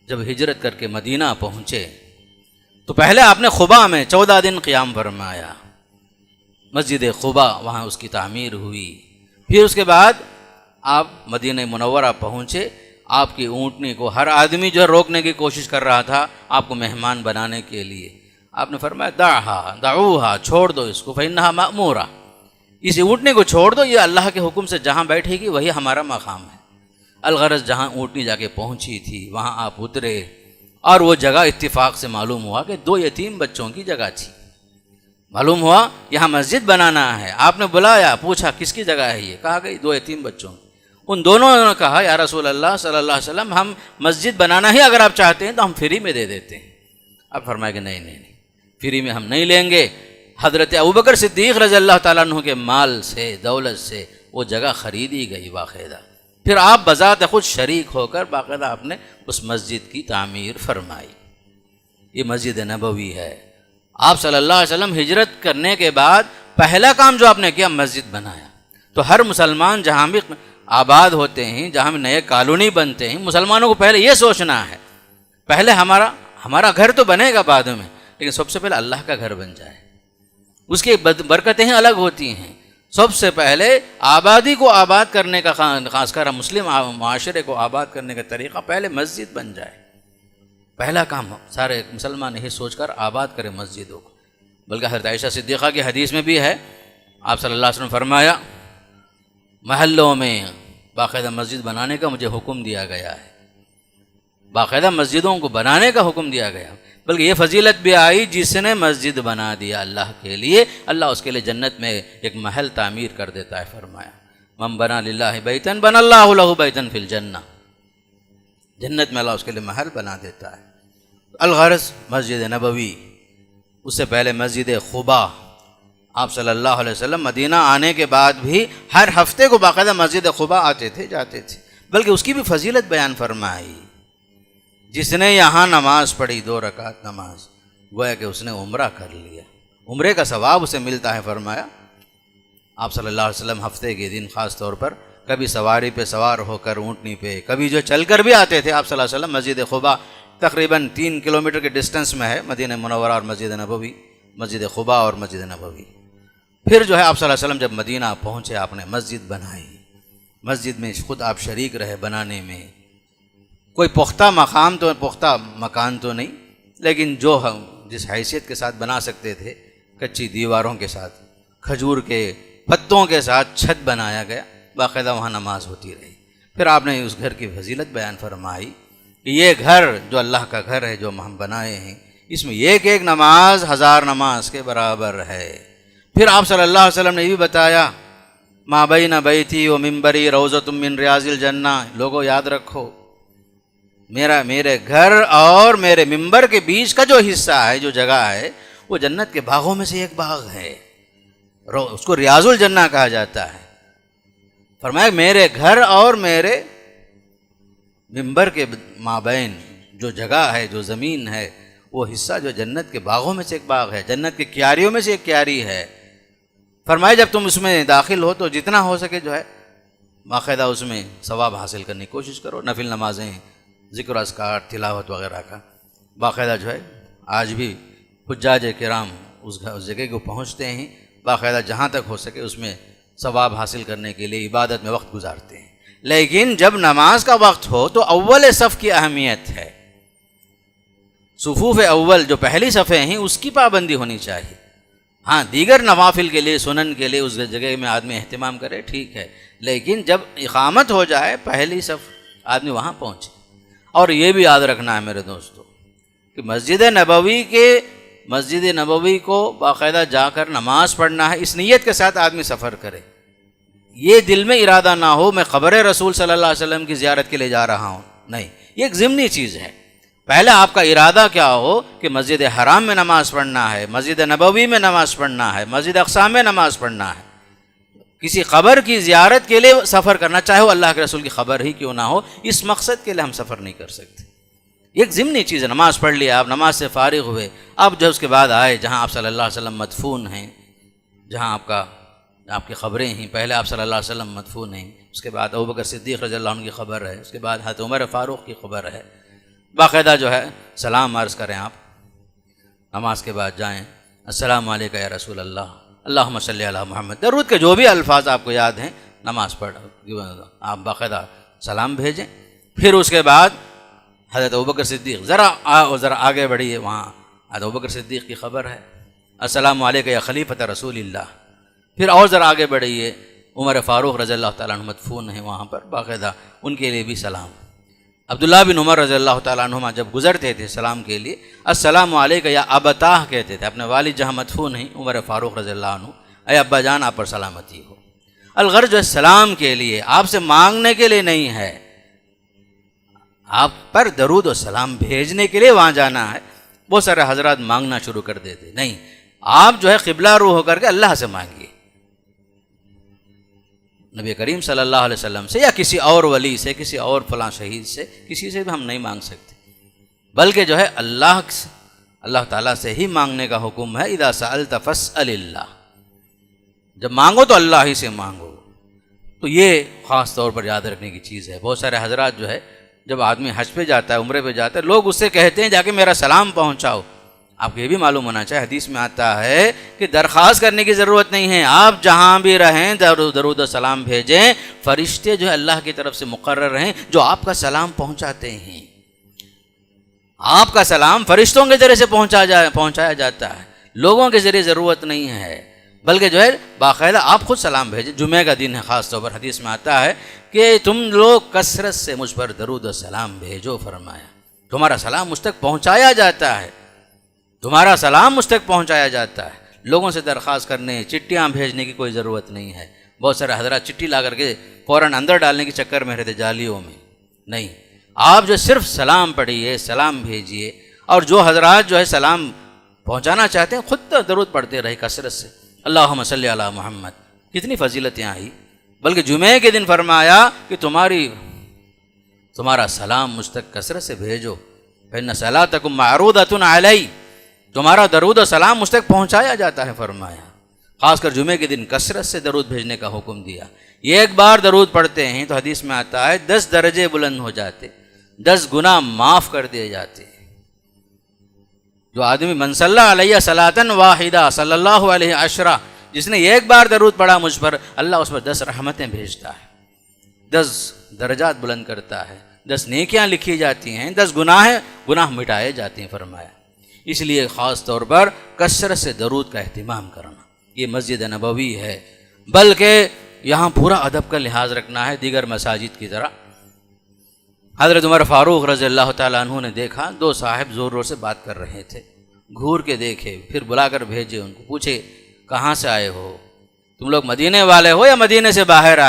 جب ہجرت کر کے مدینہ پہنچے تو پہلے آپ نے قباء میں 14 دن قیام فرمایا، مسجد قباء، وہاں اس کی تعمیر ہوئی۔ پھر اس کے بعد آپ مدینہ منورہ پہنچے۔ آپ کی اونٹنی کو ہر آدمی جو ہے روکنے کی کوشش کر رہا تھا آپ کو مہمان بنانے کے لیے۔ آپ نے فرمایا دعوہا، چھوڑ دو اس کو، فإنہا مأمورہ، اس اونٹنی کو چھوڑ دو، یہ اللہ کے حکم سے جہاں بیٹھے گی وہی ہمارا مقام ہے۔ الغرض جہاں اونٹنی جا کے پہنچی تھی وہاں آپ اترے، اور وہ جگہ اتفاق سے معلوم ہوا کہ 2 یتیم بچوں کی جگہ تھی۔ معلوم ہوا یہاں مسجد بنانا ہے۔ آپ نے بلایا، پوچھا کس کی جگہ ہے یہ؟ کہا گئی 2 یتیم بچوں کی۔ ان دونوں نے کہا یا رسول اللہ صلی اللہ علیہ وسلم، ہم مسجد بنانا ہی اگر آپ چاہتے ہیں تو ہم فری میں دے دیتے ہیں۔ اب فرمایا کہ نہیں، فری میں ہم نہیں لیں گے۔ حضرت ابوبکر صدیق رضی اللہ تعالیٰ عنہ کے مال سے، دولت سے وہ جگہ خریدی گئی باقاعدہ۔ پھر آپ بذات خود شریک ہو کر باقاعدہ آپ نے اس مسجد کی تعمیر فرمائی۔ یہ مسجد نبوی ہے۔ آپ صلی اللہ علیہ وسلم ہجرت کرنے کے بعد پہلا کام جو آپ نے کیا، مسجد بنایا۔ تو ہر مسلمان جہاں بھی آباد ہوتے ہیں، جہاں بھی نئے کالونی بنتے ہیں، مسلمانوں کو پہلے یہ سوچنا ہے، پہلے ہمارا گھر تو بنے گا بعد میں، لیکن سب سے پہلے اللہ کا گھر بن جائے۔ اس کی برکتیں الگ ہوتی ہیں۔ سب سے پہلے آبادی کو آباد کرنے کا، خاص کر مسلم معاشرے کو آباد کرنے کا طریقہ پہلے مسجد بن جائے۔ پہلا کام سارے مسلمان یہی سوچ کر آباد کریں مسجدوں کو۔ بلکہ حضرت عائشہ صدیقہ کی حدیث میں بھی ہے، آپ صلی اللہ علیہ وسلم فرمایا محلوں میں باقاعدہ مسجد بنانے کا مجھے حکم دیا گیا ہے، باقاعدہ مسجدوں کو بنانے کا حکم دیا گیا۔ بلکہ یہ فضیلت بھی آئی، جس نے مسجد بنا دیا اللہ کے لیے، اللہ اس کے لیے جنت میں ایک محل تعمیر کر دیتا ہے۔ فرمایا من بنا للہ بیتن بنا اللہ لہ بیتن فی الجنہ، جنت میں اللہ اس کے لیے محل بنا دیتا ہے۔ الغرض مسجد نبوی، اس سے پہلے مسجد قباء۔ آپ صلی اللہ علیہ وسلم مدینہ آنے کے بعد بھی ہر ہفتے کو باقاعدہ مسجد قباء آتے تھے، جاتے تھے، بلکہ اس کی بھی فضیلت بیان فرمائی۔ جس نے یہاں نماز پڑھی 2 رکعت نماز، گویا کہ اس نے عمرہ کر لیا، عمرے کا ثواب اسے ملتا ہے۔ فرمایا آپ صلی اللہ علیہ وسلم ہفتے کے دن خاص طور پر کبھی سواری پہ سوار ہو کر اونٹنی پہ، کبھی جو چل کر بھی آتے تھے۔ آپ صلی اللہ علیہ وسلم مسجد قباء تقریباً 3 کلومیٹر کے ڈسٹنس میں ہے، مدینہ منورہ اور مسجد نبوی، مسجد قباء اور مسجد نبوی۔ پھر جو ہے آپ صلی اللہ علیہ وسلم جب مدینہ پہنچے آپ نے مسجد بنائی، مسجد میں خود آپ شریک رہے بنانے میں۔ کوئی پختہ مکان تو نہیں، لیکن جو ہم جس حیثیت کے ساتھ بنا سکتے تھے، کچی دیواروں کے ساتھ، کھجور کے پتوں کے ساتھ چھت بنایا گیا، باقاعدہ وہاں نماز ہوتی رہی۔ پھر آپ نے اس گھر کی فضیلت بیان فرمائی کہ یہ گھر جو اللہ کا گھر ہے جو ہم بنائے ہیں، اس میں ایک ایک نماز 1000 نماز کے برابر ہے۔ پھر آپ صلی اللہ علیہ وسلم نے یہ بھی بتایا ما بین بیتی و منبری روضۃ من ریاض الجنہ، لوگوں یاد رکھو میرے گھر اور میرے منبر کے بیچ کا جو حصہ ہے، جو جگہ ہے، وہ جنت کے باغوں میں سے ایک باغ ہے، اس کو ریاض الجنہ کہا جاتا ہے۔ فرمایا میرے گھر اور میرے ممبر کے مابین جو جگہ ہے، جو زمین ہے، وہ حصہ جو جنت کے باغوں میں سے ایک باغ ہے، جنت کے کیاریوں میں سے ایک کیاری ہے۔ فرمایا جب تم اس میں داخل ہو تو جتنا ہو سکے جو ہے باقاعدہ اس میں ثواب حاصل کرنے کی کوشش کرو، نفل نمازیں، ذکر اذکار، تلاوت وغیرہ کا باقاعدہ جو ہے۔ آج بھی حجاج کرام اس جگہ کو پہنچتے ہیں، باقاعدہ جہاں تک ہو سکے اس میں ثواب حاصل کرنے کے لیے عبادت میں وقت گزارتے ہیں۔ لیکن جب نماز کا وقت ہو تو اول صف کی اہمیت ہے، صفوف اول جو پہلی صفیں ہیں اس کی پابندی ہونی چاہیے۔ ہاں دیگر نوافل کے لیے، سنن کے لیے اس جگہ میں آدمی اہتمام کرے، ٹھیک ہے، لیکن جب اقامت ہو جائے پہلی صف آدمی وہاں پہنچے۔ اور یہ بھی یاد رکھنا ہے میرے دوستو کہ مسجد نبوی کو باقاعدہ جا کر نماز پڑھنا ہے، اس نیت کے ساتھ آدمی سفر کرے، یہ دل میں ارادہ نہ ہو میں قبر رسول صلی اللہ علیہ وسلم کی زیارت کے لیے جا رہا ہوں، نہیں، یہ ایک ضمنی چیز ہے۔ پہلے آپ کا ارادہ کیا ہو کہ مسجد حرام میں نماز پڑھنا ہے، مسجد نبوی میں نماز پڑھنا ہے، مسجد اقصی میں نماز پڑھنا ہے۔ کسی قبر کی زیارت کے لیے سفر کرنا، چاہے وہ اللہ کے رسول کی خبر ہی کیوں نہ ہو، اس مقصد کے لیے ہم سفر نہیں کر سکتے۔ ایک ضمنی چیز ہے، نماز پڑھ لیا، آپ نماز سے فارغ ہوئے، اب جو اس کے بعد آئے جہاں آپ صلی اللہ علیہ وسلم مدفون ہیں، جہاں آپ کی خبریں ہیں، پہلے آپ صلی اللہ علیہ وسلم مدفون ہیں، اس کے بعد ابوبکر صدیق رضی اللہ عنہ کی خبر ہے، اس کے بعد حضرت عمر فاروق کی خبر ہے، باقاعدہ جو ہے سلام عرض کریں آپ، نماز کے بعد جائیں، السلام علیکم یا رسول اللہ، اللہم صلی علی محمد، درود کے جو بھی الفاظ آپ کو یاد ہیں نماز پڑھ آپ باقاعدہ سلام بھیجیں۔ پھر اس کے بعد حضرت ابوبکر صدیق ذرا آگے بڑھیے، وہاں حضرت ابوبکر صدیق کی خبر ہے، السلام علیکم یا خلیفۃ رسول اللہ۔ پھر اور ذرا آگے بڑھیے، عمر فاروق رضی اللہ تعالیٰ عنہ مدفون ہیں وہاں پر، باقاعدہ ان کے لیے بھی سلام۔ عبداللہ بن عمر رضی اللہ تعالیٰ عنہما جب گزرتے تھے سلام کے لیے، السلام علیکم یا ابتاہ کہتے تھے، اپنے والد جہاں مدفون ہیں عمر فاروق رضی اللہ عنہ، اے ابا جان آپ پر سلامتی ہو۔ الغرض جو ہے سلام کے لیے، آپ سے مانگنے کے لیے نہیں ہے، آپ پر درود و سلام بھیجنے کے لیے وہاں جانا ہے۔ بہت سارے حضرات مانگنا شروع کر دیتے، نہیں، آپ جو ہے قبلہ رو ہو کر کے اللہ سے مانگیے، نبی کریم صلی اللہ علیہ وسلم سے یا کسی اور ولی سے، کسی اور فلاں شہید سے، کسی سے بھی ہم نہیں مانگ سکتے، بلکہ جو ہے اللہ تعالیٰ سے ہی مانگنے کا حکم ہے۔ اذا سألت فاسأل اللہ، جب مانگو تو اللہ ہی سے مانگو۔ تو یہ خاص طور پر یاد رکھنے کی چیز ہے۔ بہت سارے حضرات جو ہے جب آدمی حج پہ جاتا ہے، عمرے پہ جاتا ہے، لوگ اس سے کہتے ہیں جا کے میرا سلام پہنچاؤ۔ آپ کو یہ بھی معلوم ہونا چاہیے، حدیث میں آتا ہے کہ درخواست کرنے کی ضرورت نہیں ہے، آپ جہاں بھی رہیں درود و سلام بھیجیں، فرشتے جو ہے اللہ کی طرف سے مقرر ہیں جو آپ کا سلام پہنچاتے ہیں۔ آپ کا سلام فرشتوں کے ذریعے سے پہنچایا جاتا ہے، لوگوں کے ذریعے ضرورت نہیں ہے، بلکہ جو ہے باقاعدہ آپ خود سلام بھیجیں۔ جمعہ کا دن ہے خاص طور پر، حدیث میں آتا ہے کہ تم لوگ کثرت سے مجھ پر درود و سلام بھیجو، فرمایا تمہارا سلام مجھ تک پہنچایا جاتا ہے، تمہارا سلام مجھ تک پہنچایا جاتا ہے۔ لوگوں سے درخواست کرنے، چٹیاں بھیجنے کی کوئی ضرورت نہیں ہے۔ بہت سارے حضرات چٹھی لا کر کے فوراً اندر ڈالنے کے چکر میں رہتے، جالیوں میں، نہیں، آپ جو صرف سلام پڑھیے، سلام بھیجیے، اور جو حضرات جو ہے سلام پہنچانا چاہتے ہیں خود درود پڑھتے رہے کثرت سے، اللہم صلی علی محمد۔ کتنی فضیلتیں آئی، بلکہ جمعے کے دن فرمایا کہ تمہارا سلام مجھ تک کثرت سے بھیجو، فإن صلاتکم معروضۃ علی، تمہارا درود و سلام مجھ تک پہنچایا جاتا ہے، فرمایا۔ خاص کر جمعے کے دن کثرت سے درود بھیجنے کا حکم دیا۔ یہ ایک بار درود پڑھتے ہیں تو حدیث میں آتا ہے 10 درجے بلند ہو جاتے، 10 گناہ معاف کر دیے جاتے۔ جو آدمی من صلی علیہ صلاۃ واحدہ صلی اللہ علیہ عشرہ، جس نے ایک بار درود پڑھا مجھ پر، اللہ اس پر 10 رحمتیں بھیجتا ہے، 10 درجات بلند کرتا ہے، 10 نیکیاں لکھی جاتی ہیں، 10 گناہ مٹائے جاتے ہیں، فرمایا۔ اس لیے خاص طور پر کثرت سے درود کا اہتمام کرنا، یہ مسجد نبوی ہے، بلکہ یہاں پورا ادب کا لحاظ رکھنا ہے دیگر مساجد کی طرح۔ حضرت عمر فاروق رضی اللہ تعالیٰ عنہ نے دیکھا 2 صاحب زور زور سے بات کر رہے تھے، گھور کے دیکھے، پھر بلا کر بھیجے، ان کو پوچھے کہاں سے آئے ہو، تم لوگ مدینے والے ہو یا مدینے سے باہر سے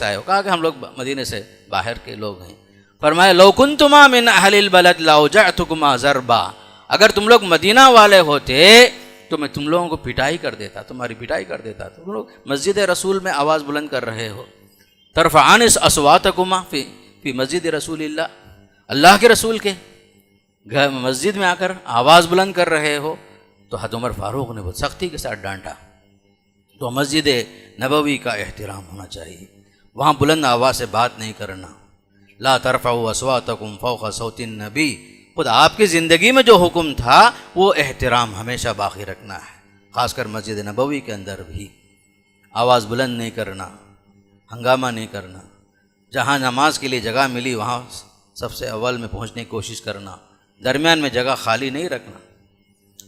آئے ہو؟ کہا کہ ہم لوگ مدینے سے باہر کے لوگ ہیں۔ فرمایا لو کنتما من اہل البلد لاوجعتکما ضربا، اگر تم لوگ مدینہ والے ہوتے تو میں تم لوگوں کو پٹائی کر دیتا، تمہاری پٹائی کر دیتا۔ تم لوگ مسجد رسول میں آواز بلند کر رہے ہو، ترفعان اصواتکما فی مسجد رسول اللہ کے رسول کے گھر مسجد میں آ کر آواز بلند کر رہے ہو؟ تو حضرت عمر فاروق نے بہت سختی کے ساتھ ڈانٹا۔ تو مسجد نبوی کا احترام ہونا چاہیے، وہاں بلند آواز سے بات نہیں کرنا۔ لا ترفعوا اصواتکم فوق صوت النبی، خود آپ کی زندگی میں جو حکم تھا وہ احترام ہمیشہ باقی رکھنا ہے، خاص کر مسجد نبوی کے اندر بھی آواز بلند نہیں کرنا، ہنگامہ نہیں کرنا۔ جہاں نماز کے لیے جگہ ملی وہاں سب سے اول میں پہنچنے کی کوشش کرنا، درمیان میں جگہ خالی نہیں رکھنا۔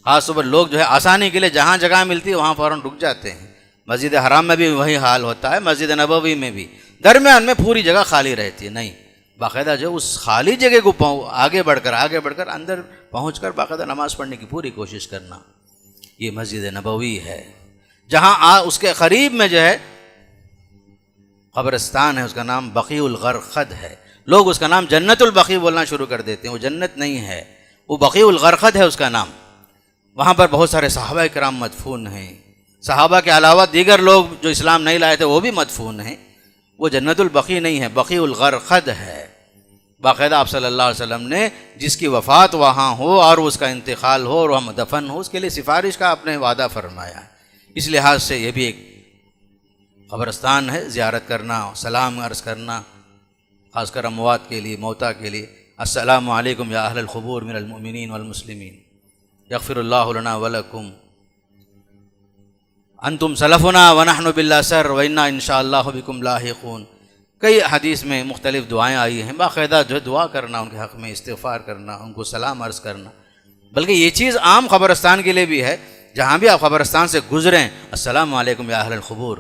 خاص طور پر لوگ جو ہے آسانی کے لیے جہاں جگہ ملتی ہے وہاں فوراً رک جاتے ہیں۔ مسجد حرام میں بھی وہی حال ہوتا ہے، مسجد نبوی میں بھی درمیان میں پوری جگہ خالی رہتی ہے۔ نہیں، باقاعدہ جو اس خالی جگہ کو آگے بڑھ کر اندر پہنچ کر باقاعدہ نماز پڑھنے کی پوری کوشش کرنا، یہ مسجد نبوی ہے۔ جہاں اس کے قریب میں جو ہے قبرستان ہے، اس کا نام بقیع الغرقد ہے، لوگ اس کا نام جنت البقیع بولنا شروع کر دیتے ہیں، وہ جنت نہیں ہے، وہ بقیع الغرقد ہے اس کا نام۔ وہاں پر بہت سارے صحابہ کرام مدفون ہیں، صحابہ کے علاوہ دیگر لوگ جو اسلام نہیں لائے تھے وہ بھی مدفون ہیں۔ وہ جنت البقیع نہیں ہے، بقیع الغرقد ہے۔ باقاعدہ آپ صلی اللہ علیہ وسلم نے جس کی وفات وہاں ہو اور اس کا انتقال ہو اور وہاں دفن ہو، اس کے لیے سفارش کا آپ نے وعدہ فرمایا ہے۔ اس لحاظ سے یہ بھی ایک قبرستان ہے، زیارت کرنا، سلام عرض کرنا، خاص کر اموات کے لیے، موتا کے لیے۔ السلام علیکم یا اہل القبور من المؤمنین والمسلمین، یغفر اللہ لنا ولکم، انتم سلفنا ونحن بالاسر وانا انشاءاللہ بکم لاحقون۔ کئی حدیث میں مختلف دعائیں آئی ہیں، باقاعدہ جو دعا کرنا، ان کے حق میں استغفار کرنا، ان کو سلام عرض کرنا۔ بلکہ یہ چیز عام قبرستان کے لیے بھی ہے، جہاں بھی آپ قبرستان سے گزریں السلام علیکم یا اہل القبور،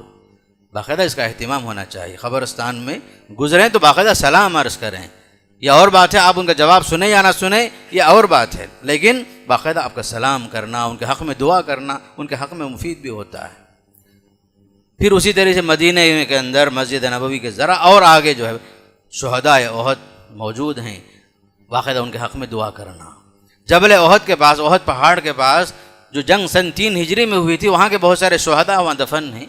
باقاعدہ اس کا اہتمام ہونا چاہیے۔ قبرستان میں گزریں تو باقاعدہ سلام عرض کریں۔ یہ اور بات ہے آپ ان کا جواب سنیں یا نہ سنیں، یہ اور بات ہے، لیکن باقاعدہ آپ کا سلام کرنا، ان کے حق میں دعا کرنا ان کے حق میں مفید بھی ہوتا ہے۔ پھر اسی طرح سے مدینہ کے اندر مسجد نبوی کے ذرا اور آگے جو ہے شہداء احد موجود ہیں، باقاعدہ ان کے حق میں دعا کرنا۔ جبل احد کے پاس، احد پہاڑ کے پاس جو جنگ سن 3 ہجری میں ہوئی تھی، وہاں کے بہت سارے شہداء وہاں دفن ہیں۔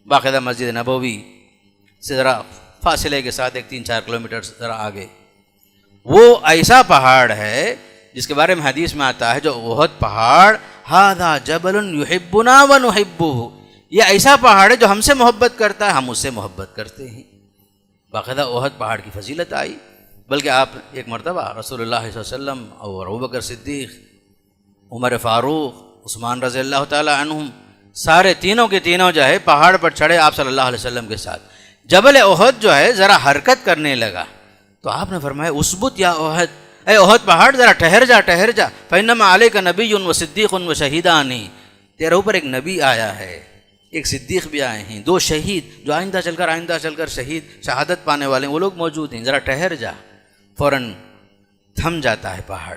باقاعدہ مسجد نبوی سے ذرا فاصلے کے ساتھ 3-4 کلومیٹر ذرا آگے وہ ایسا پہاڑ ہے جس کے بارے میں حدیث میں آتا ہے، جو احد پہاڑ ھذا جبل یحبنا ونحبہ، یہ ایسا پہاڑ ہے جو ہم سے محبت کرتا ہے، ہم اس سے محبت کرتے ہیں۔ باقاعدہ احد پہاڑ کی فضیلت آئی، بلکہ آپ ایک مرتبہ رسول اللہ صلی اللہ علیہ وسلم اور ابوبکر صدیق، عمر فاروق، عثمان رضی اللہ تعالی عنہم، سارے تینوں کے تینوں جو ہے پہاڑ پر چڑھے آپ صلی اللہ علیہ وسلم کے ساتھ۔ جبل احد جو ہے ذرا حرکت کرنے لگا تو آپ نے فرمایا اسبت یا احد، اے احد پہاڑ ذرا ٹھہر جا فإنما علیک نبی و صدیق و شہیدان، تیرے اوپر ایک نبی آیا ہے، ایک صدیق بھی آئے ہیں، 2 شہید جو آئندہ چل کر شہادت پانے والے ہیں، وہ لوگ موجود ہیں، ذرا ٹھہر جا۔ فوراً تھم جاتا ہے پہاڑ۔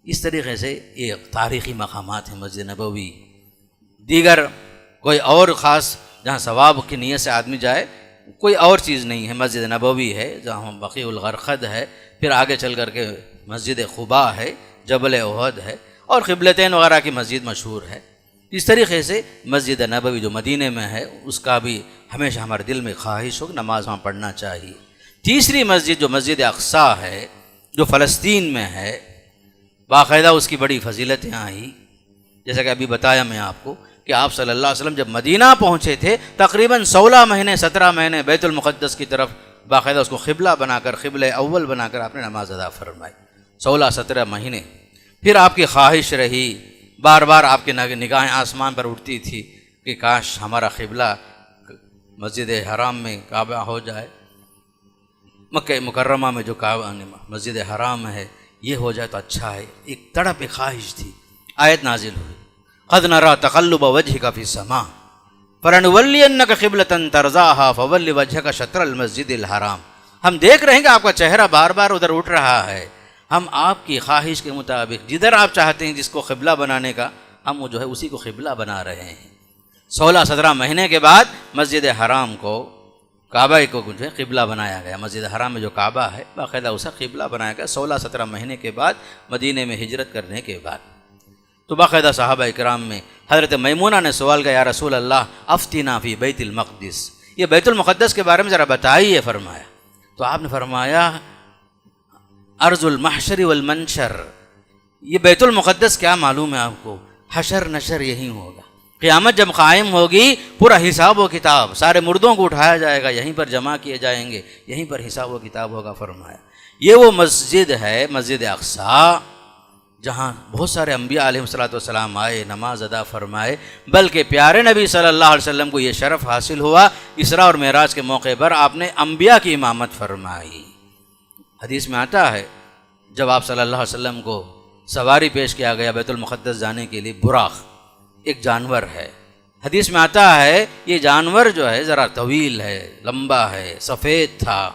اس طریقے سے یہ تاریخی مقامات ہیں مسجد نبوی۔ دیگر کوئی اور خاص جہاں ثواب کی نیت سے آدمی جائے کوئی اور چیز نہیں ہے، مسجد نبوی ہے جہاں بقیع الغرقد ہے، پھر آگے چل کر کے مسجد قباء ہے، جبل احد ہے، اور قبلتین وغیرہ کی مسجد مشہور ہے۔ اس طریقے سے مسجد نبوی جو مدینہ میں ہے اس کا بھی ہمیشہ ہمارے دل میں خواہش ہو کہ نماز وہاں پڑھنا چاہیے۔ تیسری مسجد جو مسجد اقصیٰ ہے، جو فلسطین میں ہے، باقاعدہ اس کی بڑی فضیلتیں آئی۔ جیسا کہ ابھی بتایا میں آپ کو کہ آپ صلی اللہ علیہ وسلم جب مدینہ پہنچے تھے، تقریباً 17 مہینے بیت المقدس کی طرف باقاعدہ اس کو قبلہ بنا کر، قبلہ اول بنا کر آپ نے نماز ادا فرمائی، 16-17 مہینے۔ پھر آپ کی خواہش رہی، بار بار آپ کی نگاہیں آسمان پر اٹھتی تھی کہ کاش ہمارا قبلہ مسجد حرام میں کعبہ ہو جائے، مکہ مکرمہ میں جو کعبہ مسجد حرام ہے یہ ہو جائے تو اچھا ہے۔ ایک تڑپ، ایک خواہش تھی۔ آیت نازل ہوئی، قد نرى تقلب وجهك في السماء فلنولينك قبلة ترضاها فول وجهك شطر المسجد الحرام۔ ہم دیکھ رہے ہیں کہ آپ کا چہرہ بار بار ادھر اٹھ رہا ہے، ہم آپ کی خواہش کے مطابق جدھر آپ چاہتے ہیں جس کو قبلہ بنانے کا، ہم وہ جو ہے اسی کو قبلہ بنا رہے ہیں۔ 16-17 مہینے کے بعد مسجد حرام کو، کعبہ کو جو ہے قبلہ بنایا گیا۔ مسجد حرام میں جو کعبہ ہے باقاعدہ اسے قبلہ بنایا گیا 16-17 مہینے کے بعد، مدینہ میں ہجرت کرنے کے بعد۔ تو باقاعدہ صحابہ اکرام میں حضرت میمونہ نے سوال کیا، یا رسول اللہ افتنا فی بیت المقدس، یہ بیت المقدس کے بارے میں ذرا بتائیے فرمایا۔ تو آپ نے فرمایا ارض المحشر والمنشر، یہ بیت المقدس کیا معلوم ہے آپ کو؟ حشر نشر یہیں ہوگا، قیامت جب قائم ہوگی پورا حساب و کتاب، سارے مردوں کو اٹھایا جائے گا، یہیں پر جمع کیے جائیں گے، یہیں پر حساب و کتاب ہوگا۔ فرمایا یہ وہ مسجد ہے، مسجد اقصیٰ، جہاں بہت سارے انبیاء علیہ السلام آئے، نماز ادا فرمائے، بلکہ پیارے نبی صلی اللہ علیہ وسلم کو یہ شرف حاصل ہوا، اسراء اور معراج کے موقع پر آپ نے انبیاء کی امامت فرمائی۔ حدیث میں آتا ہے جب آپ صلی اللہ علیہ وسلم کو سواری پیش کیا گیا بیت المقدس جانے کے لیے، براق ایک جانور ہے، حدیث میں آتا ہے یہ جانور جو ہے ذرا طویل ہے، لمبا ہے، سفید تھا،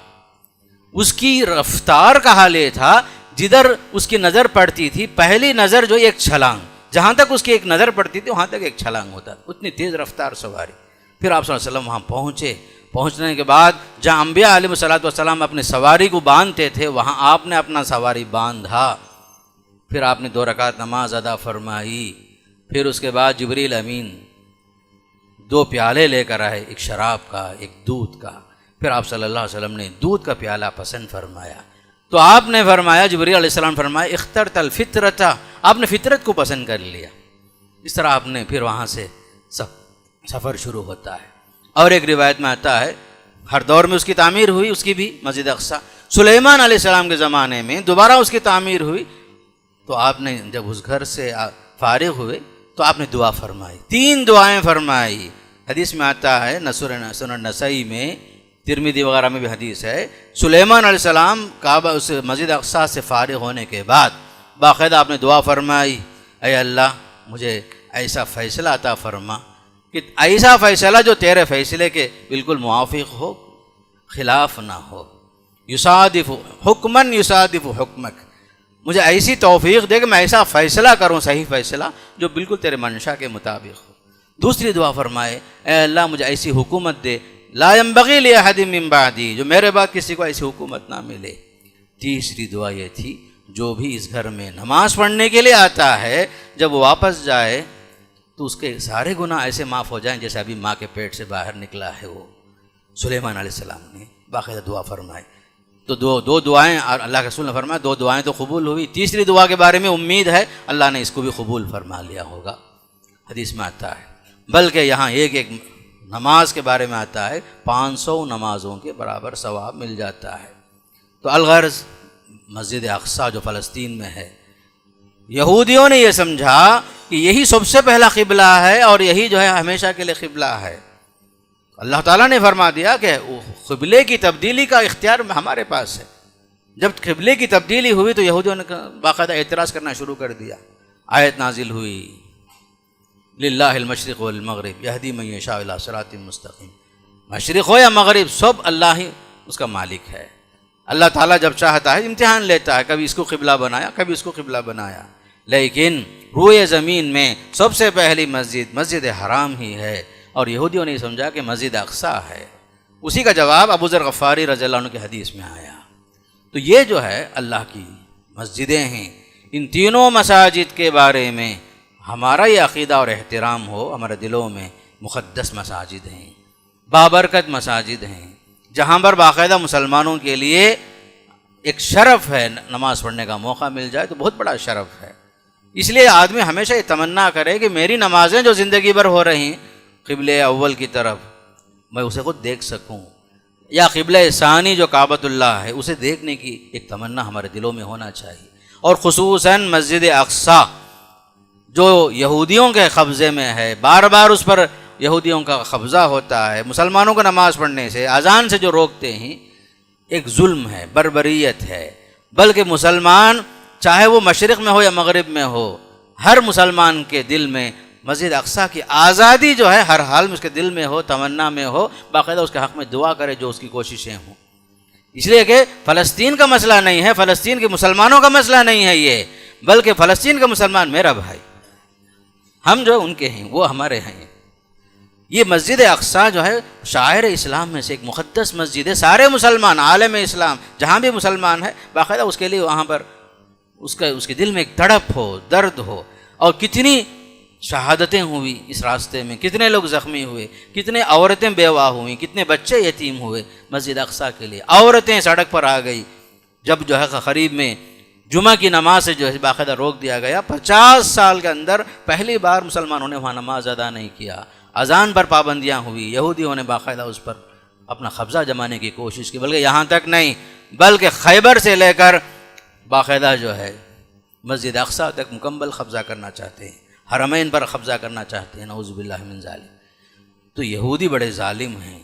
اس کی رفتار کا حال یہ تھا جدھر اس کی نظر پڑتی تھی، پہلی نظر جو ایک چھلانگ، جہاں تک اس کی ایک نظر پڑتی تھی وہاں تک ایک چھلانگ ہوتا تھا، اتنی تیز رفتار سواری۔ پھر آپ صلی اللہ علیہ وسلم وہاں پہنچے، پہنچنے کے بعد جہاں انبیاء علیہ السلام اپنے سواری کو باندھتے تھے وہاں آپ نے اپنا سواری باندھا، پھر آپ نے 2 رکعت نماز ادا فرمائی، پھر اس کے بعد جبریل امین 2 پیالے لے کر آئے، ایک شراب کا ایک دودھ کا، پھر آپ صلی اللہ علیہ وسلم نے دودھ کا پیالہ پسند فرمایا، تو آپ نے فرمایا، جبریل علیہ السلام فرمایا اخترت الفطرۃ، آپ نے فطرت کو پسند کر لیا۔ اس طرح آپ نے پھر وہاں سے سفر شروع ہوتا ہے۔ اور ایک روایت میں آتا ہے ہر دور میں اس کی تعمیر ہوئی، اس کی بھی مسجد اقصیٰ، سلیمان علیہ السلام کے زمانے میں دوبارہ اس کی تعمیر ہوئی، تو آپ نے جب اس گھر سے فارغ ہوئے تو آپ نے دعا فرمائی، 3 دعائیں فرمائی۔ حدیث میں آتا ہے سنن نسائی میں، ترمذی وغیرہ میں بھی حدیث ہے، سلیمان علیہ السلام کعبہ اس مسجد اقصیٰ سے فارغ ہونے کے بعد باقاعدہ آپ نے دعا فرمائی، اے اللہ مجھے ایسا فیصلہ عطا فرما کہ ایسا فیصلہ جو تیرے فیصلے کے بالکل موافق ہو، خلاف نہ ہو، یصادف حکمن یصادف حکمک، مجھے ایسی توفیق دے کہ میں ایسا فیصلہ کروں، صحیح فیصلہ جو بالکل تیرے منشا کے مطابق ہو۔ دوسری دعا فرمائے، اے اللہ مجھے ایسی حکومت دے لا ينبغي لأحد من بعدی، جو میرے بعد کسی کو ایسی حکومت نہ ملے۔ تیسری دعا یہ تھی، جو بھی اس گھر میں نماز پڑھنے کے لیے آتا ہے جب وہ واپس جائے تو اس کے سارے گناہ ایسے معاف ہو جائیں جیسے ابھی ماں کے پیٹ سے باہر نکلا ہے وہ۔ سلیمان علیہ السلام نے باقاعدہ دعا فرمائی، تو دو دعائیں، اور اللہ کے رسول نے فرمایا 2 دعائیں تو قبول ہوئی، تیسری دعا کے بارے میں امید ہے اللہ نے اس کو بھی قبول فرما لیا ہوگا، حدیث میں آتا ہے۔ بلکہ یہاں ایک نماز کے بارے میں آتا ہے 500 نمازوں کے برابر ثواب مل جاتا ہے۔ تو الغرض مسجد اقصیٰ جو فلسطین میں ہے، یہودیوں نے یہ سمجھا کہ یہی سب سے پہلا قبلہ ہے اور یہی جو ہے ہمیشہ کے لیے قبلہ ہے۔ اللہ تعالیٰ نے فرما دیا کہ قبلے کی تبدیلی کا اختیار ہمارے پاس ہے۔ جب قبلے کی تبدیلی ہوئی تو یہودیوں نے باقاعدہ اعتراض کرنا شروع کر دیا، آیت نازل ہوئی للہ المشرق والمغرب یہدی من یشاء الی صراط مستقیم، مشرق ہو یا مغرب سب اللہ ہی اس کا مالک ہے۔ اللہ تعالیٰ جب چاہتا ہے امتحان لیتا ہے، کبھی اس کو قبلہ بنایا کبھی اس کو قبلہ بنایا، لیکن روئے زمین میں سب سے پہلی مسجد حرام ہی ہے، اور یہودیوں نے سمجھا کہ مسجد اقصیٰ ہے۔ اسی کا جواب ابو ذر غفاری رضی اللہ عنہ کی حدیث میں آیا۔ تو یہ جو ہے اللہ کی مسجدیں ہیں، ان تینوں مساجد کے بارے میں ہمارا یہ عقیدہ اور احترام ہو، ہمارے دلوں میں مقدس مساجد ہیں، بابرکت مساجد ہیں، جہاں پر باقاعدہ مسلمانوں کے لیے ایک شرف ہے، نماز پڑھنے کا موقع مل جائے تو بہت بڑا شرف ہے۔ اس لیے آدمی ہمیشہ یہ تمنا کرے کہ میری نمازیں جو زندگی بھر ہو رہی ہیں قبلہ اول کی طرف، میں اسے خود دیکھ سکوں، یا قبلہ ثانی جو کعبۃ اللہ ہے اسے دیکھنے کی ایک تمنا ہمارے دلوں میں ہونا چاہیے۔ اور خصوصاً مسجد اقصیٰ جو یہودیوں کے قبضے میں ہے، بار بار اس پر یہودیوں کا قبضہ ہوتا ہے، مسلمانوں کو نماز پڑھنے سے، اذان سے جو روکتے ہیں، ایک ظلم ہے، بربریت ہے۔ بلکہ مسلمان چاہے وہ مشرق میں ہو یا مغرب میں ہو، ہر مسلمان کے دل میں مسجد اقصیٰ کی آزادی جو ہے ہر حال میں اس کے دل میں ہو، تمنا میں ہو، باقاعدہ اس کے حق میں دعا کرے جو اس کی کوششیں ہوں۔ اس لیے کہ فلسطین کا مسئلہ نہیں ہے، فلسطین کے مسلمانوں کا مسئلہ نہیں ہے یہ، بلکہ فلسطین کا مسلمان میرا بھائی، ہم جو ان کے ہیں وہ ہمارے ہیں۔ یہ مسجد اقصیٰ جو ہے شاعر اسلام میں سے ایک مقدس مسجد ہے، سارے مسلمان عالم اسلام جہاں بھی مسلمان ہے باقاعدہ اس کے لیے وہاں پر اس کے دل میں ایک تڑپ ہو، درد ہو، اور کتنی شہادتیں ہوئی اس راستے میں، کتنے لوگ زخمی ہوئے، کتنے عورتیں بیوہ ہوئیں، کتنے بچے یتیم ہوئے مسجد اقصیٰ کے لیے، عورتیں سڑک پر آ گئی جب جو ہے قریب میں جمعہ کی نماز سے جو ہے باقاعدہ روک دیا گیا۔ 50 سال کے اندر پہلی بار مسلمانوں نے وہاں نماز ادا نہیں کیا، اذان پر پابندیاں ہوئی، یہودیوں نے باقاعدہ اس پر اپنا قبضہ جمانے کی کوشش کی، بلکہ یہاں تک نہیں بلکہ خیبر سے لے کر باقاعدہ جو ہے مسجد اقصیٰ تک مکمل قبضہ کرنا چاہتے ہیں، حرمین پر قبضہ کرنا چاہتے ہیں، نعوذ باللہ من ذالک۔ تو یہودی بڑے ظالم ہیں،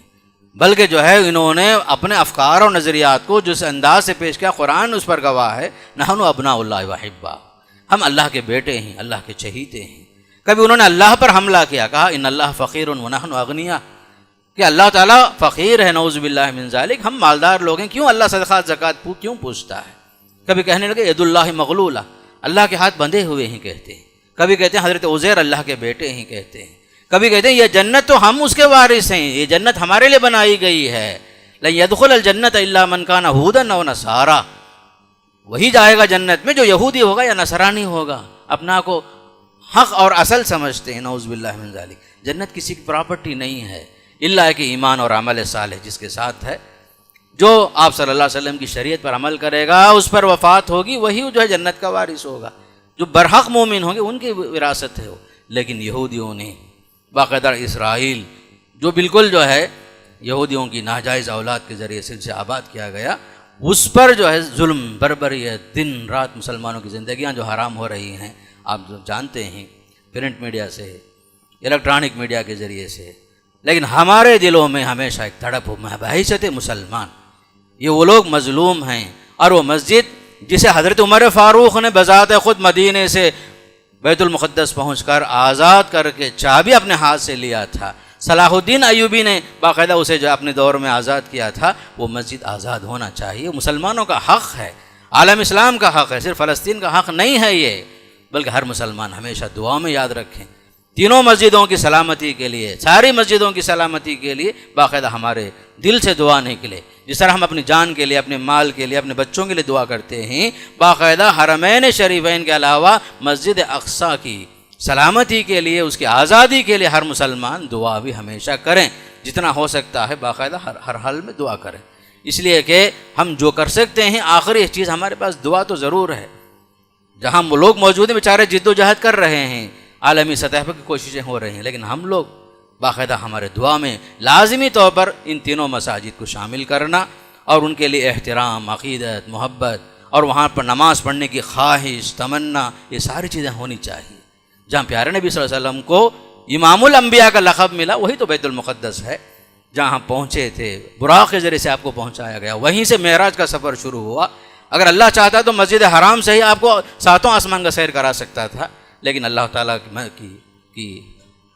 بلکہ جو ہے انہوں نے اپنے افکار اور نظریات کو جس انداز سے پیش کیا، قرآن اس پر گواہ ہے، نحن ابناء اللہ وحبا، ہم اللہ کے بیٹے ہیں، اللہ کے چہیتے ہیں۔ کبھی انہوں نے اللہ پر حملہ کیا، کہا ان اللہ فقیر ونحن اغنیاء، کہ اللہ تعالیٰ فقیر ہے، نعوذ باللہ من ذالک، ہم مالدار لوگ ہیں، کیوں اللہ صدقات زکوٰۃ کیوں پوچھتا ہے؟ کبھی کہنے لگے ید اللہ مغلولہ، اللہ کے ہاتھ بندھے ہوئے ہیں کہتے ہیں، کبھی کہتے ہیں حضرت عزیر اللہ کے بیٹے ہیں کہتے ہیں، کبھی کہتے ہیں یہ جنت تو ہم اس کے وارث ہیں، یہ جنت ہمارے لیے بنائی گئی ہے، لن يدخل الجنت الا من كان هودا او نصارى، وہی جائے گا جنت میں جو یہودی ہوگا یا نصرانی ہوگا، اپنا کو حق اور اصل سمجھتے ہیں، نعوذ باللہ من ذالک۔ جنت کسی کی پراپرٹی نہیں ہے الا کہ ایمان اور عمل صالح جس کے ساتھ ہے، جو آپ صلی اللہ علیہ وسلم کی شریعت پر عمل کرے گا، اس پر وفات ہوگی، وہی جو ہے جنت کا وارث ہوگا، جو برحق مومن ہوں گے ان کی وراثت ہے وہ۔ لیکن یہودیوں نے باقاعدہ اسرائیل جو بالکل جو ہے یہودیوں کی ناجائز اولاد کے ذریعے سے اسے آباد کیا گیا، اس پر جو ہے ظلم بربریت، دن رات مسلمانوں کی زندگیاں جو حرام ہو رہی ہیں، آپ جانتے ہیں پرنٹ میڈیا سے، الیکٹرانک میڈیا کے ذریعے سے، لیکن ہمارے دلوں میں ہمیشہ ایک تڑپ ہو بحیثیت مسلمان، یہ وہ لوگ مظلوم ہیں، اور وہ مسجد جسے حضرت عمر فاروق نے بذات خود مدینے سے بیت المقدس پہنچ کر آزاد کر کے چابی اپنے ہاتھ سے لیا تھا، صلاح الدین ایوبی نے باقاعدہ اسے جو اپنے دور میں آزاد کیا تھا، وہ مسجد آزاد ہونا چاہیے، مسلمانوں کا حق ہے، عالم اسلام کا حق ہے، صرف فلسطین کا حق نہیں ہے یہ، بلکہ ہر مسلمان ہمیشہ دعا میں یاد رکھیں، تینوں مسجدوں کی سلامتی کے لیے، ساری مسجدوں کی سلامتی کے لیے باقاعدہ ہمارے دل سے دعا نکلے، جس طرح ہم اپنی جان کے لیے، اپنے مال کے لیے، اپنے بچوں کے لیے دعا کرتے ہیں، باقاعدہ حرمین شریفین کے علاوہ مسجد اقصیٰ کی سلامتی کے لیے، اس کی آزادی کے لیے ہر مسلمان دعا بھی ہمیشہ کریں، جتنا ہو سکتا ہے باقاعدہ ہر حال میں دعا کریں، اس لیے کہ ہم جو کر سکتے ہیں، آخری چیز ہمارے پاس دعا تو ضرور ہے، جہاں وہ لوگ موجود ہیں بیچارے جد و جہد کر رہے ہیں، عالمی سطح پر کی کوششیں ہو رہی ہیں، لیکن ہم لوگ باقاعدہ ہمارے دعا میں لازمی طور پر ان تینوں مساجد کو شامل کرنا، اور ان کے لیے احترام، عقیدت، محبت، اور وہاں پر نماز پڑھنے کی خواہش، تمنا، یہ ساری چیزیں ہونی چاہیے۔ جہاں پیارے نبی صلی اللہ علیہ وسلم کو امام الانبیاء کا لقب ملا، وہی تو بیت المقدس ہے، جہاں پہنچے تھے، براق کے ذریعے سے آپ کو پہنچایا گیا، وہیں سے معراج کا سفر شروع ہوا۔ اگر اللہ چاہتا تو مسجد حرام سے ہی آپ کو 7 آسمان کا سیر کرا سکتا تھا، لیکن اللہ تعالیٰ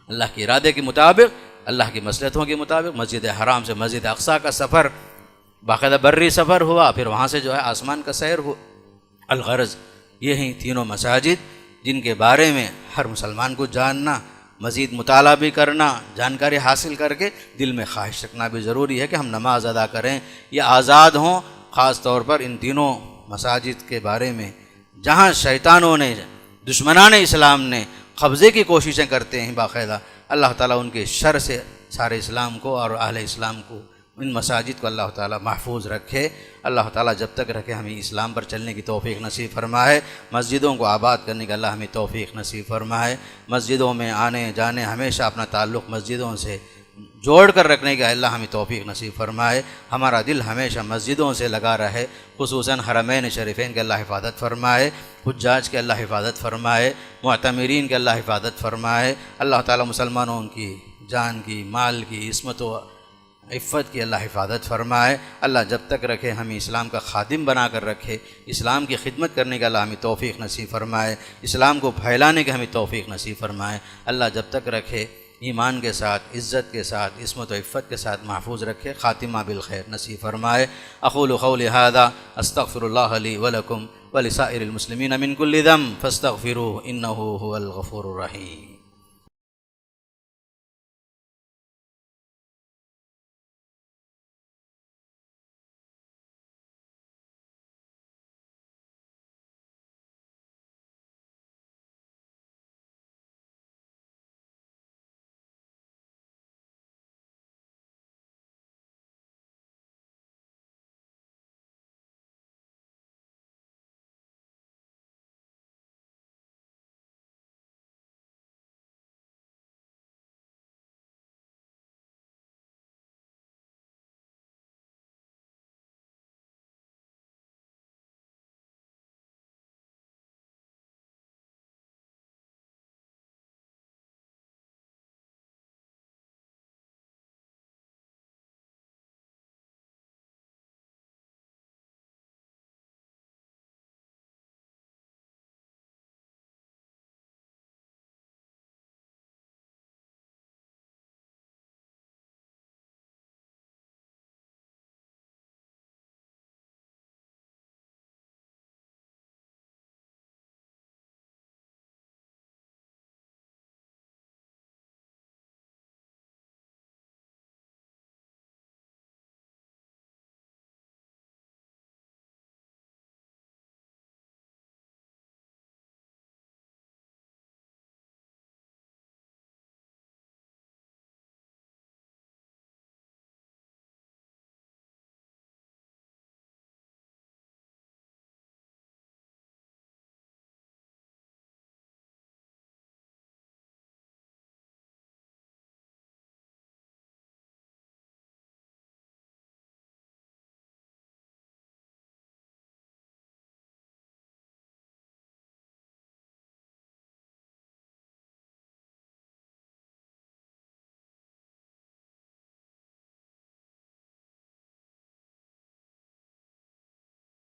اللہ کے ارادے کے مطابق، اللہ کی مصلحتوں کے مطابق مسجد حرام سے مسجد اقصیٰ کا سفر باقاعدہ بری سفر ہوا، پھر وہاں سے جو ہے آسمان کا سیر ہوا۔ الغرض یہ ہیں تینوں مساجد جن کے بارے میں ہر مسلمان کو جاننا، مزید مطالعہ بھی کرنا، جانکاری حاصل کر کے دل میں خواہش رکھنا بھی ضروری ہے کہ ہم نماز ادا کریں، یہ آزاد ہوں۔ خاص طور پر ان تینوں مساجد کے بارے میں جہاں شیطانوں نے، دشمنان اسلام نے قبضے کی کوششیں کرتے ہیں، باقاعدہ اللہ تعالیٰ ان کے شر سے سارے اسلام کو اور اہل اسلام کو، ان مساجد کو اللہ تعالیٰ محفوظ رکھے۔ اللہ تعالیٰ جب تک رکھے ہمیں اسلام پر چلنے کی توفیق نصیب فرمائے، مسجدوں کو آباد کرنے کا اللہ ہمیں توفیق نصیب فرمائے، مسجدوں میں آنے جانے ہمیشہ اپنا تعلق مسجدوں سے جوڑ کر رکھنے کا اللہ ہمیں توفیق نصیب فرمائے، ہمارا دل ہمیشہ مسجدوں سے لگا رہے، خصوصاً حرمین شریفین کے اللہ حفاظت فرمائے، حجاج کے اللہ حفاظت فرمائے، معتمرین کے اللہ حفاظت فرمائے۔ اللہ تعالیٰ مسلمانوں کی جان کی، مال کی، عصمت و عفت کی اللہ حفاظت فرمائے۔ اللہ جب تک رکھے ہمیں اسلام کا خادم بنا کر رکھے، اسلام کی خدمت کرنے کا اللہ ہمیں توفیق نصیب فرمائے، اسلام کو پھیلانے کا ہمیں توفیق نصیب فرمائے۔ اللہ جب تک رکھے ایمان کے ساتھ، عزت کے ساتھ، عصمت و عفت کے ساتھ محفوظ رکھے، خاتمہ بالخیر نصیب فرمائے۔ اقول قولی ھذا استغفر اللہ لی ولکم ولسائر المسلمین من کل ذنب فاستغفروہ انہ ھو الغفور الرحیم۔